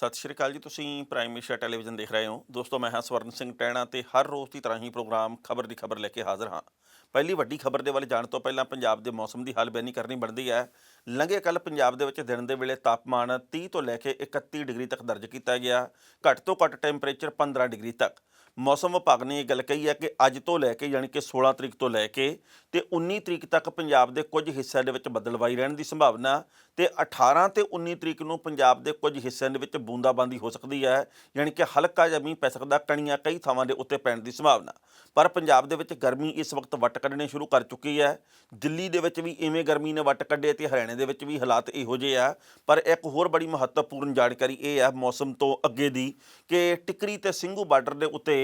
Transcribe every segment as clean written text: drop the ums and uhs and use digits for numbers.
ਸਤਿ ਸ਼੍ਰੀ ਅਕਾਲ ਜੀ। ਤੁਸੀਂ ਪ੍ਰਾਈਮ ਏਸ਼ੀਆ ਟੈਲੀਵਿਜ਼ਨ ਦੇਖ ਰਹੇ ਹੋ। ਦੋਸਤੋ, ਮੈਂ ਹਾਂ ਸਵਰਨ ਸਿੰਘ ਟਹਿਣਾ ਤੇ ਹਰ ਰੋਜ਼ ਦੀ ਤਰ੍ਹਾਂ ਹੀ ਪ੍ਰੋਗਰਾਮ ਖਬਰ ਦੀ ਖਬਰ ਲੈ ਕੇ ਹਾਜ਼ਰ ਹਾਂ। ਪਹਿਲੀ ਵੱਡੀ ਖਬਰ ਦੇ ਵੱਲ ਜਾਣ ਤੋਂ ਪਹਿਲਾਂ ਪੰਜਾਬ ਦੇ ਮੌਸਮ ਦੀ ਹਾਲ-ਬਿਆਨੀ ਕਰਨੀ ਬਣਦੀ ਹੈ। ਲੰਘੇ ਕੱਲ੍ਹ ਪੰਜਾਬ ਦੇ ਵਿੱਚ ਦਿਨ ਦੇ ਵੇਲੇ ਤਾਪਮਾਨ 30 ਤੋਂ ਲੈ ਕੇ 31 ਡਿਗਰੀ ਤੱਕ ਦਰਜ ਕੀਤਾ ਗਿਆ। ਘੱਟ ਤੋਂ ਘੱਟ ਟੈਂਪਰੇਚਰ 15 ਡਿਗਰੀ ਤੱਕ। ਮੌਸਮ ਵਿਭਾਗ ਨੇ ਇਹ ਗੱਲ ਕਹੀ ਹੈ ਕਿ ਅੱਜ ਤੋਂ ਲੈ ਕੇ ਯਾਨੀ ਕਿ 16 ਤਰੀਕ ਤੋਂ ਲੈ ਕੇ ਤੇ 19 ਤਰੀਕ ਤੱਕ ਪੰਜਾਬ ਦੇ ਕੁਝ ਹਿੱਸਿਆਂ ਦੇ ਵਿੱਚ ਬੱਦਲਵਾਈ ਰਹਿਣ ਦੀ ਸੰਭਾਵਨਾ ਤੇ 18 ਤੇ 19 ਤਰੀਕ ਨੂੰ ਪੰਜਾਬ ਦੇ ਕੁਝ ਹਿੱਸਿਆਂ ਦੇ ਵਿੱਚ ਬੂੰਦਾਬਾਂਦੀ ਹੋ ਸਕਦੀ ਹੈ। ਯਾਨੀ ਕਿ ਹਲਕਾ ਜਿਹਾ ਮੀਂਹ ਪੈ ਸਕਦਾ, ਕਣੀਆਂ ਕਈ ਥਾਵਾਂ ਦੇ ਉੱਤੇ ਪੈਣ ਦੀ ਸੰਭਾਵਨਾ। ਪਰ ਪੰਜਾਬ ਦੇ ਵਿੱਚ ਗਰਮੀ ਇਸ ਵਕਤ ਵੱਟ ਕੱਢਣੇ ਸ਼ੁਰੂ ਕਰ ਚੁੱਕੀ ਹੈ। ਦਿੱਲੀ ਦੇ ਵਿੱਚ ਵੀ ਇਵੇਂ ਗਰਮੀ ਨੇ ਵੱਟ ਕੱਢੇ ਤੇ ਹਰਿਆਣੇ ਦੇ ਵਿੱਚ ਵੀ ਹਾਲਾਤ ਇਹੋ ਜਿਹੇ ਆ। ਪਰ ਇੱਕ ਹੋਰ ਬੜੀ ਮਹੱਤਵਪੂਰਨ ਜਾਣਕਾਰੀ ਇਹ ਆ ਮੌਸਮ ਤੋਂ ਅੱਗੇ ਦੀ ਕਿ ਟਿਕਰੀ ਤੇ ਸਿੰਘੂ ਬਾਰਡਰ ਦੇ ਉੱਤੇ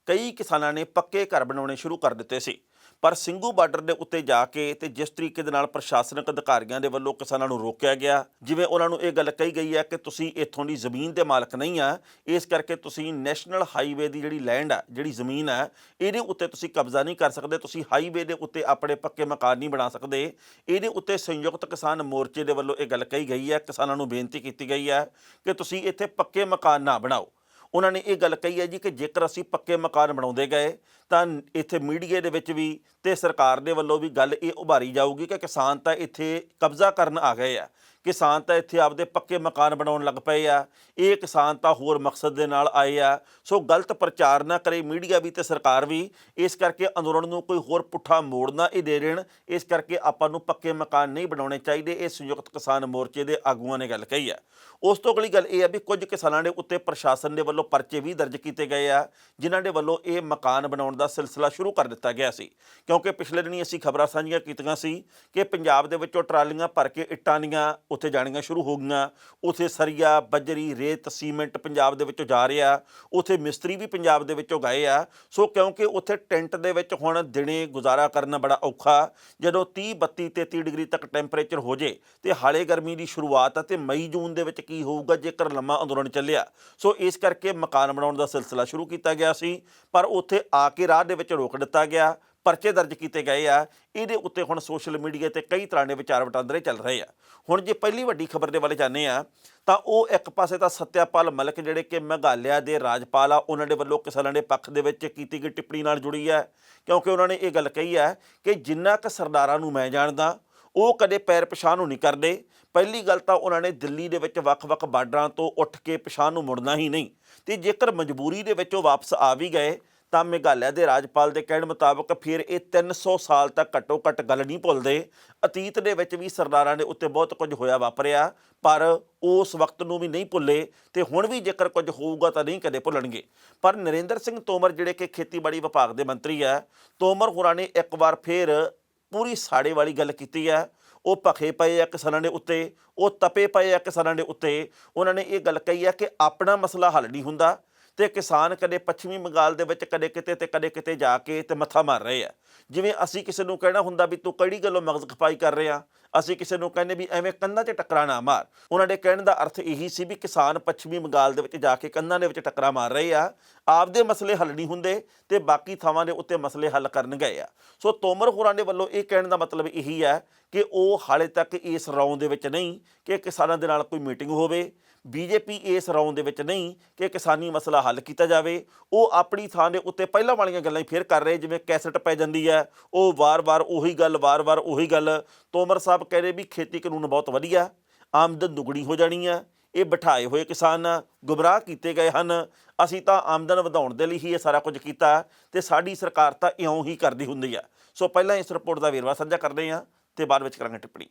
ਕਈ ਕਿਸਾਨਾਂ ਨੇ ਪੱਕੇ ਘਰ ਬਣਾਉਣੇ ਸ਼ੁਰੂ ਕਰ ਦਿੱਤੇ ਸੀ। ਪਰ ਸਿੰਘੂ ਬਾਰਡਰ ਦੇ ਉੱਤੇ ਜਾ ਕੇ ਤੇ ਜਿਸ ਤਰੀਕੇ ਦੇ ਨਾਲ ਪ੍ਰਸ਼ਾਸਨਿਕ ਅਧਿਕਾਰੀਆਂ ਦੇ ਵੱਲੋਂ ਕਿਸਾਨਾਂ ਨੂੰ ਰੋਕਿਆ ਗਿਆ, ਜਿਵੇਂ ਉਹਨਾਂ ਨੂੰ ਇਹ ਗੱਲ ਕਹੀ ਗਈ ਹੈ ਕਿ ਤੁਸੀਂ ਇੱਥੋਂ ਦੀ ਜ਼ਮੀਨ ਦੇ ਮਾਲਕ ਨਹੀਂ ਆ, ਇਸ ਕਰਕੇ ਤੁਸੀਂ ਨੈਸ਼ਨਲ ਹਾਈਵੇ ਦੀ ਜਿਹੜੀ ਲੈਂਡ ਆ, ਜਿਹੜੀ ਜ਼ਮੀਨ ਆ, ਇਹਦੇ ਉੱਤੇ ਤੁਸੀਂ ਕਬਜ਼ਾ ਨਹੀਂ ਕਰ ਸਕਦੇ, ਤੁਸੀਂ ਹਾਈਵੇ ਦੇ ਉੱਤੇ ਆਪਣੇ ਪੱਕੇ ਮਕਾਨ ਨਹੀਂ ਬਣਾ ਸਕਦੇ। ਇਹਦੇ ਉੱਤੇ ਸੰਯੁਕਤ ਕਿਸਾਨ ਮੋਰਚੇ ਦੇ ਵੱਲੋਂ ਇਹ ਗੱਲ ਕਹੀ ਗਈ ਹੈ, ਕਿਸਾਨਾਂ ਨੂੰ ਬੇਨਤੀ ਕੀਤੀ ਗਈ ਹੈ ਕਿ ਤੁਸੀਂ ਇੱਥੇ ਪੱਕੇ ਮਕਾਨ ਨਾ ਬਣਾਓ। ਉਹਨਾਂ ਨੇ ਇਹ ਗੱਲ ਕਹੀ ਹੈ ਜੀ ਕਿ ਜੇਕਰ ਅਸੀਂ ਪੱਕੇ ਮਕਾਨ ਬਣਾਉਂਦੇ ਗਏ ਤਾਂ ਇੱਥੇ ਮੀਡੀਆ ਦੇ ਵਿੱਚ ਵੀ ਤੇ ਸਰਕਾਰ ਦੇ ਵੱਲੋਂ ਵੀ ਗੱਲ ਇਹ ਉਭਾਰੀ ਜਾਊਗੀ ਕਿ ਕਿਸਾਨ ਤਾਂ ਇੱਥੇ ਕਬਜ਼ਾ ਕਰਨ ਆ ਗਏ ਆ, ਕਿਸਾਨ ਤਾਂ ਇੱਥੇ ਆਪਦੇ ਪੱਕੇ ਮਕਾਨ ਬਣਾਉਣ ਲੱਗ ਪਏ ਆ, ਇਹ ਕਿਸਾਨ ਤਾਂ ਹੋਰ ਮਕਸਦ ਦੇ ਨਾਲ ਆਏ ਆ। ਸੋ ਗਲਤ ਪ੍ਰਚਾਰ ਨਾ ਕਰੇ ਮੀਡੀਆ ਵੀ ਤੇ ਸਰਕਾਰ ਵੀ, ਇਸ ਕਰਕੇ ਅੰਦੋਲਨ ਨੂੰ ਕੋਈ ਹੋਰ ਪੁੱਠਾ ਮੋੜ ਨਾ ਇਹ ਦੇ ਦੇਣ। ਇਸ ਕਰਕੇ ਆਪਾਂ ਨੂੰ ਪੱਕੇ ਮਕਾਨ ਨਹੀਂ ਬਣਾਉਣੇ ਚਾਹੀਦੇ, ਇਹ ਸੰਯੁਕਤ ਕਿਸਾਨ ਮੋਰਚੇ ਦੇ ਆਗੂਆਂ ਨੇ ਗੱਲ ਕਹੀ ਆ। ਉਸ ਤੋਂ ਅਗਲੀ ਗੱਲ ਇਹ ਆ ਵੀ ਕੁਝ ਕਿਸਾਨਾਂ ਦੇ ਉੱਤੇ ਪ੍ਰਸ਼ਾਸਨ ਦੇ ਵੱਲੋਂ ਪਰਚੇ ਵੀ ਦਰਜ ਕੀਤੇ ਗਏ ਆ, ਜਿਨ੍ਹਾਂ ਦੇ ਵੱਲੋਂ ਇਹ ਮਕਾਨ ਬਣਾਉਣ ਦਾ ਸਿਲਸਿਲਾ ਸ਼ੁਰੂ ਕਰ ਦਿੱਤਾ ਗਿਆ ਸੀ। ਕਿਉਂਕਿ ਪਿਛਲੇ ਦਿਨੀ ਅਸੀਂ ਖਬਰਾਂ ਸਾਂਝੀਆਂ ਕੀਤੀਆਂ ਸੀ ਕਿ ਪੰਜਾਬ ਦੇ ਵਿੱਚੋਂ ਟਰਾਲੀਆਂ ਭਰ ਕੇ ਇੱਟਾਂ ਦੀਆਂ ਉੱਥੇ ਜਾਣੀਆਂ ਸ਼ੁਰੂ ਹੋ ਗਈਆਂ। ਉੱਥੇ ਸਰੀਆ, ਬੱਜਰੀ, ਰੇਤ, ਸੀਮੈਂਟ ਪੰਜਾਬ ਦੇ ਵਿੱਚੋਂ ਜਾ ਰਿਹਾ। ਉੱਥੇ ਮਿਸਤਰੀ ਵੀ ਪੰਜਾਬ ਦੇ ਵਿੱਚੋਂ ਗਏ ਆ। ਸੋ ਕਿਉਂਕਿ ਉੱਥੇ ਟੈਂਟ ਦੇ ਵਿੱਚ ਹੁਣ ਦਿਨੇ ਗੁਜ਼ਾਰਾ ਕਰਨਾ ਬੜਾ ਔਖਾ। ਜਦੋਂ 30, 32, 33 ਡਿਗਰੀ ਤੱਕ ਟੈਂਪਰੇਚਰ ਹੋ ਜੇ ਤੇ ਹਾਲੇ ਗਰਮੀ ਦੀ ਸ਼ੁਰੂਆਤ ਆ ਤੇ ਮਈ ਜੂਨ ਦੇ ਵਿੱਚ ਕੀ ਹੋਊਗਾ ਜੇਕਰ ਲੰਮਾ ਅੰਦੋਲਨ ਚੱਲਿਆ। ਸੋ ਇਸ ਕਰਕੇ ਮਕਾਨ ਬਣਾਉਣ ਦਾ ਸਿਲਸਿਲਾ ਸ਼ੁਰੂ ਕੀਤਾ ਗਿਆ ਸੀ, ਪਰ ਉੱਥੇ ਆ ਕੇ ਰਾਹ ਦੇ ਵਿੱਚ ਰੋਕ ਦਿੱਤਾ ਗਿਆ। ਪਰਚੇ ਦਰਜ ਕੀਤੇ ਗਏ ਆ। ਇਹਦੇ ਉੱਤੇ ਹੁਣ ਸੋਸ਼ਲ ਮੀਡੀਆ ਤੇ ਕਈ ਤਰ੍ਹਾਂ ਦੇ ਵਿਚਾਰ ਵਟਾਂਦਰੇ ਚੱਲ ਰਹੇ ਆ। ਹੁਣ ਜੇ ਪਹਿਲੀ ਵੱਡੀ ਖਬਰ ਦੇ ਵੱਲ ਜਾਂਦੇ ਆ ਤਾਂ ਉਹ ਇੱਕ ਪਾਸੇ ਤਾਂ ਸੱਤਿਆਪਾਲ ਮਲਿਕ ਜਿਹੜੇ ਕਿ ਮੇਘਾਲਿਆ ਦੇ ਰਾਜਪਾਲ ਆ, ਉਹਨਾਂ ਦੇ ਵੱਲੋਂ ਕਿਸਾਨਾਂ ਦੇ ਪੱਖ ਦੇ ਵਿੱਚ ਕੀਤੀ ਗਈ ਟਿੱਪਣੀ ਨਾਲ ਜੁੜੀ ਹੈ। ਕਿਉਂਕਿ ਉਹਨਾਂ ਨੇ ਇਹ ਗੱਲ ਕਹੀ ਹੈ ਕਿ ਜਿੰਨਾ ਕੁ ਸਰਦਾਰਾਂ ਨੂੰ ਮੈਂ ਜਾਣਦਾ ਉਹ ਕਦੇ ਪੈਰ ਪਛਾਣ ਨੂੰ ਨਹੀਂ ਕਰਦੇ। ਪਹਿਲੀ ਗੱਲ ਤਾਂ ਉਹਨਾਂ ਨੇ ਦਿੱਲੀ ਦੇ ਵਿੱਚ ਵੱਖ-ਵੱਖ ਬਾਰਡਰਾਂ ਤੋਂ ਉੱਠ ਕੇ ਪਛਾਣ ਨੂੰ ਮੁੜਨਾ ਹੀ ਨਹੀਂ, ਤੇ ਜੇਕਰ ਮਜਬੂਰੀ ਦੇ ਵਿੱਚ ਉਹ ਵਾਪਸ ਆ ਵੀ ਗਏ ਤਾਂ ਮੇਘਾਲਿਆ ਦੇ ਰਾਜਪਾਲ ਦੇ ਕਹਿਣ ਮੁਤਾਬਕ ਫਿਰ ਇਹ 300 ਸਾਲ ਤੱਕ ਘੱਟੋ ਘੱਟ ਗੱਲ ਨਹੀਂ ਭੁੱਲਦੇ। ਅਤੀਤ ਦੇ ਵਿੱਚ ਵੀ ਸਰਦਾਰਾਂ ਦੇ ਉੱਤੇ ਬਹੁਤ ਕੁਝ ਹੋਇਆ ਵਾਪਰਿਆ, ਪਰ ਉਸ ਵਕਤ ਨੂੰ ਵੀ ਨਹੀਂ ਭੁੱਲੇ ਤੇ ਹੁਣ ਵੀ ਜੇਕਰ ਕੁਝ ਹੋਊਗਾ ਤਾਂ ਨਹੀਂ ਕਦੇ ਭੁੱਲਣਗੇ। ਪਰ ਨਰਿੰਦਰ ਸਿੰਘ ਤੋਮਰ ਜਿਹੜੇ ਕਿ ਖੇਤੀਬਾੜੀ ਵਿਭਾਗ ਦੇ ਮੰਤਰੀ ਆ, ਤੋਮਰ ਹੋਰਾਂ ਨੇ ਇੱਕ ਵਾਰ ਫਿਰ ਪੂਰੀ ਸਾੜੇ ਵਾਲੀ ਗੱਲ ਕੀਤੀ ਹੈ। ਉਹ ਭਖੇ ਪਏ ਆ ਕਿਸਾਨਾਂ ਦੇ ਉੱਤੇ, ਉਹ ਤਪੇ ਪਏ ਆ ਕਿਸਾਨਾਂ ਦੇ ਉੱਤੇ। ਉਹਨਾਂ ਨੇ ਇਹ ਗੱਲ ਕਹੀ ਹੈ ਕਿ ਆਪਣਾ ਮਸਲਾ ਹੱਲ ਨਹੀਂ ਹੁੰਦਾ ਤੇ ਕਿਸਾਨ ਕਦੇ ਪੱਛਮੀ ਬੰਗਾਲ ਦੇ ਵਿੱਚ ਕਦੇ ਕਿਤੇ ਤੇ ਕਦੇ ਕਿਤੇ ਜਾ ਕੇ ਤੇ ਮੱਥਾ ਮਾਰ ਰਹੇ ਆ। ਜਿਵੇਂ ਅਸੀਂ ਕਿਸੇ ਨੂੰ ਕਹਿਣਾ ਹੁੰਦਾ ਵੀ ਤੂੰ ਕਿਹੜੀ ਗੱਲੋਂ ਮਗਜ਼ ਖਪਾਈ ਕਰ ਰਿਹਾ, ਅਸੀਂ ਕਿਸੇ ਨੂੰ ਕਹਿੰਦੇ ਵੀ ਐਵੇਂ ਕੰਧਾਂ 'ਚ ਟੱਕਰਾਂ ਨਾ ਮਾਰ। ਉਹਨਾਂ ਦੇ ਕਹਿਣ ਦਾ ਅਰਥ ਇਹੀ ਸੀ ਵੀ ਕਿਸਾਨ ਪੱਛਮੀ ਬੰਗਾਲ ਦੇ ਵਿੱਚ ਜਾ ਕੇ ਕੰਧਾਂ ਦੇ ਵਿੱਚ ਟੱਕਰਾਂ ਮਾਰ ਰਹੇ ਆ, ਆਪਦੇ ਮਸਲੇ ਹੱਲ ਨਹੀਂ ਹੁੰਦੇ ਤੇ ਬਾਕੀ ਥਾਵਾਂ ਦੇ ਉੱਤੇ ਮਸਲੇ ਹੱਲ ਕਰਨ ਗਏ ਆ। ਸੋ ਤੋਮਰ ਹੋਰਾਂ ਦੇ ਵੱਲੋਂ ਇਹ ਕਹਿਣ ਦਾ ਮਤਲਬ ਇਹੀ ਹੈ ਕਿ ਉਹ ਹਾਲੇ ਤੱਕ ਇਸ ਰੌਂ ਦੇ ਵਿੱਚ ਨਹੀਂ ਕਿ ਕਿਸਾਨਾਂ ਦੇ ਨਾਲ ਕੋਈ ਮੀਟਿੰਗ ਹੋਵੇ। ਬੀਜੇਪੀ ਇਸ ਰੌਂ ਦੇ ਵਿੱਚ ਨਹੀਂ ਕਿ ਕਿਸਾਨੀ ਮਸਲਾ ਹੱਲ ਕੀਤਾ ਜਾਵੇ। ਉਹ ਆਪਣੀ ਥਾਂ ਦੇ ਉੱਤੇ ਪਹਿਲਾਂ ਵਾਲੀਆਂ ਗੱਲਾਂ ਹੀ ਫੇਰ ਕਰ ਰਹੇ, ਜਿਵੇਂ ਕੈਸਟ ਪੈ ਜਾਂਦੀ ਹੈ, ਉਹ ਵਾਰ-ਵਾਰ ਉਹੀ ਗੱਲ, ਵਾਰ-ਵਾਰ ਉਹੀ ਗੱਲ। ਤੋਮਰ ਸਾਹਿਬ ਕਹਿ ਰਹੇ ਵੀ ਖੇਤੀ ਕਾਨੂੰਨ ਬਹੁਤ ਵਧੀਆ, ਆਮਦਨ ਦੁੱਗਣੀ ਹੋ ਜਾਣੀ ਆ, ਇਹ ਬਿਠਾਏ ਹੋਏ ਕਿਸਾਨ ਗੁੰਮਰਾਹ ਕੀਤੇ ਗਏ ਹਨ, ਅਸੀਂ ਤਾਂ ਆਮਦਨ ਵਧਾਉਣ ਦੇ ਲਈ ਹੀ ਇਹ ਸਾਰਾ ਕੁਝ ਕੀਤਾ ਤੇ ਸਾਡੀ ਸਰਕਾਰ ਤਾਂ ਇਉਂ ਹੀ ਕਰਦੀ ਹੁੰਦੀ ਆ। ਸੋ ਪਹਿਲਾਂ ਇਸ ਰਿਪੋਰਟ ਦਾ ਵੇਰਵਾ ਸਾਂਝਾ ਕਰਦੇ ਹਾਂ ਤੇ ਬਾਅਦ ਵਿੱਚ ਕਰਾਂਗੇ ਟਿੱਪਣੀ।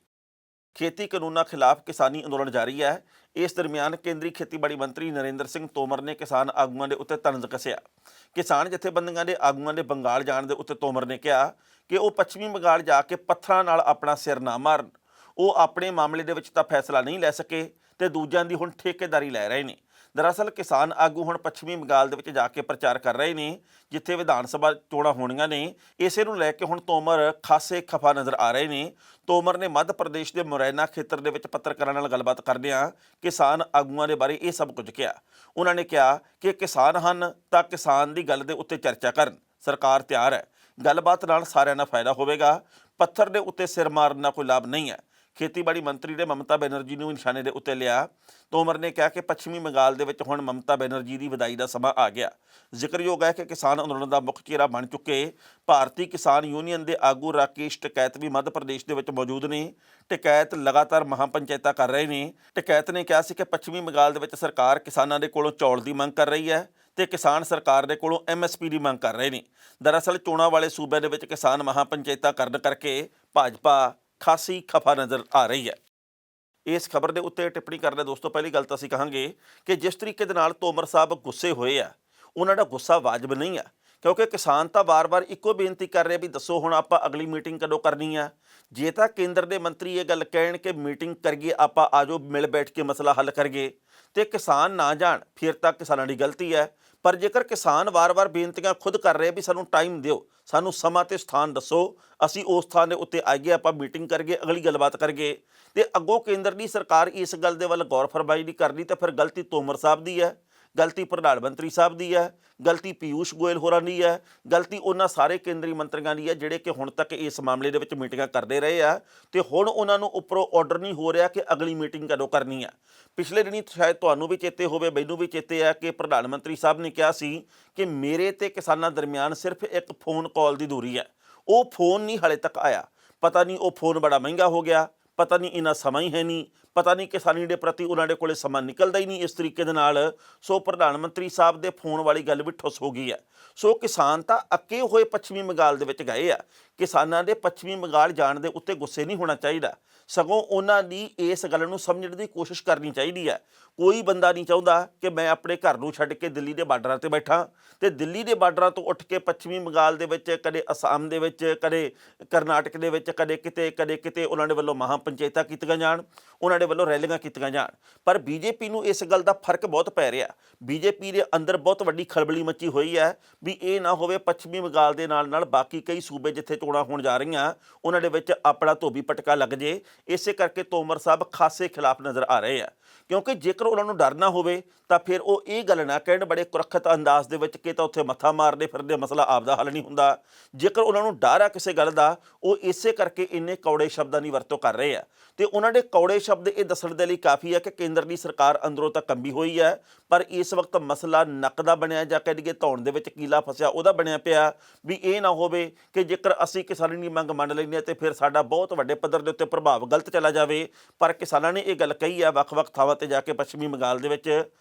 ਖੇਤੀ ਕਾਨੂੰਨਾਂ ਖਿਲਾਫ ਕਿਸਾਨੀ ਅੰਦੋਲਨ ਜਾਰੀ ਹੈ। ਇਸ ਦਰਮਿਆਨ ਕੇਂਦਰੀ ਖੇਤੀਬਾੜੀ ਮੰਤਰੀ ਨਰਿੰਦਰ ਸਿੰਘ ਤੋਮਰ ਨੇ ਕਿਸਾਨ ਆਗੂਆਂ ਦੇ ਉੱਤੇ ਤੰਜ਼ ਕੱਸਿਆ। ਕਿਸਾਨ ਜਥੇਬੰਦੀਆਂ ਦੇ ਆਗੂਆਂ ਦੇ ਬੰਗਾਲ ਜਾਣ ਦੇ ਉੱਤੇ ਤੋਮਰ ਨੇ ਕਿਹਾ ਕਿ ਉਹ ਪੱਛਮੀ ਬੰਗਾਲ ਜਾ ਕੇ ਪੱਥਰਾਂ ਨਾਲ ਆਪਣਾ ਸਿਰ ਨਾ ਮਾਰਨ। ਉਹ ਆਪਣੇ ਮਾਮਲੇ ਦੇ ਵਿੱਚ ਤਾਂ ਫੈਸਲਾ ਨਹੀਂ ਲੈ ਸਕੇ ਤੇ ਦੂਜਿਆਂ ਦੀ ਹੁਣ ਠੇਕੇਦਾਰੀ ਲੈ ਰਹੇ ਨੇ। ਦਰਅਸਲ ਕਿਸਾਨ ਆਗੂ ਹੁਣ ਪੱਛਮੀ ਬੰਗਾਲ ਦੇ ਵਿੱਚ ਜਾ ਕੇ ਪ੍ਰਚਾਰ ਕਰ ਰਹੇ ਨੇ, ਜਿੱਥੇ ਵਿਧਾਨ ਸਭਾ ਚੋਣਾਂ ਹੋਣੀਆਂ ਨੇ। ਇਸੇ ਨੂੰ ਲੈ ਕੇ ਹੁਣ ਤੋਮਰ ਖਾਸੇ ਖਫਾ ਨਜ਼ਰ ਆ ਰਹੇ ਨੇ। ਤੋਮਰ ਨੇ ਮੱਧ ਪ੍ਰਦੇਸ਼ ਦੇ ਮੁਰੈਨਾ ਖੇਤਰ ਦੇ ਵਿੱਚ ਪੱਤਰਕਾਰਾਂ ਨਾਲ ਗੱਲਬਾਤ ਕਰਦਿਆਂ ਕਿਸਾਨ ਆਗੂਆਂ ਦੇ ਬਾਰੇ ਇਹ ਸਭ ਕੁਝ ਕਿਹਾ। ਉਹਨਾਂ ਨੇ ਕਿਹਾ ਕਿ ਕਿਸਾਨ ਹਨ ਤਾਂ ਕਿਸਾਨ ਦੀ ਗੱਲ ਦੇ ਉੱਤੇ ਚਰਚਾ ਕਰਨ, ਸਰਕਾਰ ਤਿਆਰ ਹੈ। ਗੱਲਬਾਤ ਨਾਲ ਸਾਰਿਆਂ ਦਾ ਫਾਇਦਾ ਹੋਵੇਗਾ। ਪੱਥਰ ਦੇ ਉੱਤੇ ਸਿਰ ਮਾਰਨ ਦਾ ਕੋਈ ਲਾਭ ਨਹੀਂ ਹੈ। ਖੇਤੀਬਾੜੀ ਮੰਤਰੀ ਨੇ ਮਮਤਾ ਬੈਨਰਜੀ ਨੂੰ ਵੀ ਨਿਸ਼ਾਨੇ ਦੇ ਉੱਤੇ ਲਿਆ। ਤੋਮਰ ਨੇ ਕਿਹਾ ਕਿ ਪੱਛਮੀ ਬੰਗਾਲ ਦੇ ਵਿੱਚ ਹੁਣ ਮਮਤਾ ਬੈਨਰਜੀ ਦੀ ਵਿਦਾਈ ਦਾ ਸਮਾਂ ਆ ਗਿਆ। ਜ਼ਿਕਰਯੋਗ ਹੈ ਕਿ ਕਿਸਾਨ ਅੰਦੋਲਨ ਦਾ ਮੁੱਖ ਚਿਹਰਾ ਬਣ ਚੁੱਕੇ ਭਾਰਤੀ ਕਿਸਾਨ ਯੂਨੀਅਨ ਦੇ ਆਗੂ ਰਾਕੇਸ਼ ਟਿਕੈਤ ਵੀ ਮੱਧ ਪ੍ਰਦੇਸ਼ ਦੇ ਵਿੱਚ ਮੌਜੂਦ ਨੇ। ਟਿਕੈਤ ਲਗਾਤਾਰ ਮਹਾਪੰਚਾਇਤਾਂ ਕਰ ਰਹੇ ਨੇ। ਟਿਕੈਤ ਨੇ ਕਿਹਾ ਸੀ ਕਿ ਪੱਛਮੀ ਬੰਗਾਲ ਦੇ ਵਿੱਚ ਸਰਕਾਰ ਕਿਸਾਨਾਂ ਦੇ ਕੋਲੋਂ ਚੌਲ ਦੀ ਮੰਗ ਕਰ ਰਹੀ ਹੈ ਤੇ ਕਿਸਾਨ ਸਰਕਾਰ ਦੇ ਕੋਲੋਂ MSP ਦੀ ਮੰਗ ਕਰ ਰਹੇ ਨੇ। ਦਰਅਸਲ ਚੋਣਾਂ ਵਾਲੇ ਸੂਬਿਆਂ ਦੇ ਵਿੱਚ ਕਿਸਾਨ ਮਹਾਪੰਚਾਇਤਾਂ ਕਰਨ ਕਰਕੇ ਭਾਜਪਾ ਖਾਸੀ ਖਫਾ ਨਜ਼ਰ ਆ ਰਹੀ ਹੈ। ਇਸ ਖਬਰ ਦੇ ਉੱਤੇ ਟਿੱਪਣੀ ਕਰਦੇ ਦੋਸਤੋ ਪਹਿਲੀ ਗੱਲ ਤਾਂ ਅਸੀਂ ਕਹਾਂਗੇ ਕਿ ਜਿਸ ਤਰੀਕੇ ਦੇ ਨਾਲ ਤੋਮਰ ਸਾਹਿਬ ਗੁੱਸੇ ਹੋਏ ਆ, ਉਹਨਾਂ ਦਾ ਗੁੱਸਾ ਵਾਜਬ ਨਹੀਂ ਆ, ਕਿਉਂਕਿ ਕਿਸਾਨ ਤਾਂ ਵਾਰ-ਵਾਰ ਇੱਕੋ ਬੇਨਤੀ ਕਰ ਰਹੇ ਵੀ ਦੱਸੋ ਹੁਣ ਆਪਾਂ ਅਗਲੀ ਮੀਟਿੰਗ ਕਦੋਂ ਕਰਨੀ ਆ। ਜੇ ਤਾਂ ਕੇਂਦਰ ਦੇ ਮੰਤਰੀ ਇਹ ਗੱਲ ਕਹਿਣ ਕਿ ਮੀਟਿੰਗ ਕਰੀਏ ਆਪਾਂ, ਆਜੋ ਮਿਲ ਬੈਠ ਕੇ ਮਸਲਾ ਹੱਲ ਕਰੀਏ, ਤੇ ਕਿਸਾਨ ਨਾ ਜਾਣ, ਫਿਰ ਤਾਂ ਕਿਸਾਨਾਂ ਦੀ ਗਲਤੀ ਹੈ। ਪਰ ਜੇਕਰ ਕਿਸਾਨ ਵਾਰ-ਵਾਰ ਬੇਨਤੀਆਂ ਖੁਦ ਕਰ ਰਹੇ ਵੀ ਸਾਨੂੰ ਟਾਈਮ ਦਿਓ, ਸਾਨੂੰ ਸਮਾਂ ਤੇ ਸਥਾਨ ਦੱਸੋ, ਅਸੀਂ ਉਸ ਸਥਾਨ ਦੇ ਉੱਤੇ ਆਈਏ, ਆਪਾਂ ਮੀਟਿੰਗ ਕਰੀਏ, ਅਗਲੀ ਗੱਲਬਾਤ ਕਰੀਏ, ਤੇ ਅੱਗੋਂ ਕੇਂਦਰ ਦੀ ਸਰਕਾਰ ਇਸ ਗੱਲ ਦੇ ਵੱਲ ਗੌਰ ਫਰਮਾਈ ਨਹੀਂ ਕਰਦੀ, ਤਾਂ ਫਿਰ ਗਲਤੀ ਤੋਮਰ ਸਾਹਿਬ ਦੀ ਹੈ, ਗਲਤੀ ਪ੍ਰਧਾਨ ਮੰਤਰੀ ਸਾਹਿਬ ਦੀ ਹੈ, ਗਲਤੀ ਪੀਯੂਸ਼ ਗੋਇਲ ਹੋਰਾਂ ਦੀ ਹੈ, ਗਲਤੀ ਉਹਨਾਂ ਸਾਰੇ ਕੇਂਦਰੀ ਮੰਤਰੀਆਂ ਦੀ ਹੈ ਜਿਹੜੇ ਕਿ ਹੁਣ ਤੱਕ ਇਸ ਮਾਮਲੇ ਦੇ ਵਿੱਚ ਮੀਟਿੰਗਾਂ ਕਰਦੇ ਰਹੇ ਆ, ਤੇ ਹੁਣ ਉਹਨਾਂ ਨੂੰ ਉੱਪਰੋਂ ਆਰਡਰ ਨਹੀਂ ਹੋ ਰਿਹਾ ਕਿ ਅਗਲੀ ਮੀਟਿੰਗ ਕਦੋਂ ਕਰਨੀ ਆ। ਪਿਛਲੇ ਦਿਨੀ ਸ਼ਾਇਦ ਤੁਹਾਨੂੰ ਵੀ ਚੇਤੇ ਹੋਵੇ, ਮੈਨੂੰ ਵੀ ਚੇਤੇ ਆ ਕਿ ਪ੍ਰਧਾਨ ਮੰਤਰੀ ਸਾਹਿਬ ਨੇ ਕਿਹਾ ਸੀ ਕਿ ਮੇਰੇ ਤੇ ਕਿਸਾਨਾਂ ਦਰਮਿਆਨ ਸਿਰਫ ਇੱਕ ਫੋਨ ਕਾਲ ਦੀ ਦੂਰੀ ਹੈ। ਉਹ ਫੋਨ ਨਹੀਂ ਹਾਲੇ ਤੱਕ ਆਇਆ। ਪਤਾ ਨਹੀਂ ਉਹ ਫੋਨ ਬੜਾ ਮਹਿੰਗਾ ਹੋ ਗਿਆ, ਪਤਾ ਨਹੀਂ ਇੰਨਾ ਸਮਾਂ ਹੀ ਹੈ ਨਹੀਂ, ਪਤਾ ਨਹੀਂ ਕਿਸਾਨੀ ਦੇ ਪ੍ਰਤੀ ਉਹਨਾਂ ਦੇ ਕੋਲੇ ਸਮਾਂ ਨਿਕਲਦਾ ਹੀ ਨਹੀਂ ਇਸ ਤਰੀਕੇ ਦੇ ਨਾਲ। ਸੋ ਪ੍ਰਧਾਨ ਮੰਤਰੀ ਸਾਹਿਬ ਦੇ ਫੋਨ ਵਾਲੀ ਗੱਲ ਵੀ ਠੁੱਸ ਹੋ ਗਈ ਹੈ। ਸੋ ਕਿਸਾਨ ਤਾਂ ਅੱਕੇ ਹੋਏ ਪੱਛਮੀ ਬੰਗਾਲ ਦੇ ਵਿੱਚ ਗਏ ਆ। ਕਿਸਾਨਾਂ ਦੇ ਪੱਛਮੀ ਬੰਗਾਲ ਜਾਣ ਦੇ ਉੱਤੇ ਗੁੱਸੇ ਨਹੀਂ ਹੋਣਾ ਚਾਹੀਦਾ, ਸਗੋਂ ਉਹਨਾਂ ਦੀ ਇਸ ਗੱਲ ਨੂੰ ਸਮਝਣ ਦੀ ਕੋਸ਼ਿਸ਼ ਕਰਨੀ ਚਾਹੀਦੀ ਹੈ। ਕੋਈ ਬੰਦਾ ਨਹੀਂ ਚਾਹੁੰਦਾ ਕਿ ਮੈਂ ਆਪਣੇ ਘਰ ਨੂੰ ਛੱਡ ਕੇ ਦਿੱਲੀ ਦੇ ਬਾਰਡਰਾਂ 'ਤੇ ਬੈਠਾਂ, ਤੇ ਦਿੱਲੀ ਦੇ ਬਾਰਡਰਾਂ ਤੋਂ ਉੱਠ ਕੇ ਪੱਛਮੀ ਬੰਗਾਲ ਦੇ ਵਿੱਚ, ਕਦੇ ਅਸਾਮ ਦੇ ਵਿੱਚ, ਕਦੇ ਕਰਨਾਟਕ ਦੇ ਵਿੱਚ, ਕਦੇ ਕਿਤੇ ਉਹਨਾਂ ਦੇ ਵੱਲੋਂ ਮਹਾਪੰਚਾਇਤਾਂ ਕੀਤੀਆਂ ਜਾਣ, ਉਹਨਾਂ ਦੇ ਵੱਲੋਂ ਰੈਲੀਆਂ ਕੀਤੀਆਂ ਜਾਣ। ਪਰ BJP ਨੂੰ ਇਸ ਗੱਲ ਦਾ ਫਰਕ ਬਹੁਤ ਪੈ ਰਿਹਾ। BJP ਦੇ ਅੰਦਰ ਬਹੁਤ ਵੱਡੀ ਖਲਬਲੀ ਮੱਚੀ ਹੋਈ ਹੈ ਵੀ ਇਹ ਨਾ ਹੋਵੇ ਪੱਛਮੀ ਬੰਗਾਲ ਦੇ ਨਾਲ ਨਾਲ ਬਾਕੀ ਕਈ ਸੂਬੇ ਜਿੱਥੇ ਚੋਣਾਂ ਹੋਣ ਜਾ ਰਹੀਆਂ ਉਹਨਾਂ ਦੇ ਵਿੱਚ ਆਪਣਾ ਧੋਬੀ ਪਟਕਾ ਲੱਗ ਜੇ। ਇਸੇ ਕਰਕੇ ਤੋਮਰ ਸਾਹਿਬ ਖਾਸੇ ਖਿਲਾਫ ਨਜ਼ਰ ਆ ਰਹੇ ਆ, ਕਿਉਂਕਿ ਜੇਕਰ ਉਹਨਾਂ ਨੂੰ ਡਰ ਨਾ ਹੋਵੇ ਤਾਂ ਫਿਰ ਉਹ ਇਹ ਗੱਲ ਨਾ ਕਹਿਣ ਬੜੇ ਕੁਰੱਖਤ ਅੰਦਾਜ਼ ਦੇ ਵਿੱਚ ਕਿ ਤਾਂ ਉੱਥੇ ਮੱਥਾ ਮਾਰਦੇ ਫਿਰਦੇ ਮਸਲਾ ਆਪਦਾ ਹੱਲ ਨਹੀਂ ਹੁੰਦਾ। ਜੇਕਰ ਉਹਨਾਂ ਨੂੰ ਡਰ ਆ ਕਿਸੇ ਗੱਲ ਦਾ, ਉਹ ਇਸੇ ਕਰਕੇ ਇੰਨੇ ਕੌੜੇ ਸ਼ਬਦਾਂ ਦੀ ਵਰਤੋਂ ਕਰ ਰਹੇ ਆ, ਤੇ ਉਹਨਾਂ ਦੇ ਕੌੜੇ ਸ਼ਬਦ ਇਹ ਦੱਸਣ ਦੇ ਲਈ ਕਾਫੀ ਹੈ ਕਿ ਕੇਂਦਰ ਦੀ ਸਰਕਾਰ ਅੰਦਰੋਂ ਤਾਂ ਕੰਬੀ ਹੋਈ ਹੈ, ਪਰ ਇਸ ਵਕਤ ਮਸਲਾ ਨੱਕ ਦਾ ਬਣਿਆ, ਜਾਂ ਕਹਿ ਦਈਏ ਧੌਣ ਦੇ ਵਿੱਚ ਕੀਲਾ ਫਸਿਆ ਉਹਦਾ ਬਣਿਆ ਪਿਆ ਵੀ ਇਹ ਨਾ ਹੋਵੇ ਕਿ ਜੇਕਰ ਅਸੀਂ ਕਿਸਾਨੀ ਦੀ ਮੰਗ ਮੰਨ ਲੈਂਦੇ ਹਾਂ ਤੇ ਫਿਰ ਸਾਡਾ ਬਹੁਤ ਵੱਡੇ ਪੱਧਰ ਦੇ ਉੱਤੇ ਪ੍ਰਭਾਵ ਗਲਤ ਚਲਾ ਜਾਵੇ। ਪਰ ਕਿਸਾਨਾਂ ਨੇ ਇਹ ਗੱਲ ਕਹੀ ਹੈ ਵੱਖ-ਵੱਖ ਥਾਵਾਂ ਤੇ ਜਾ ਕੇ ਪੱਛਮੀ ਬੰਗਾਲ ਦੇ ਵਿੱਚ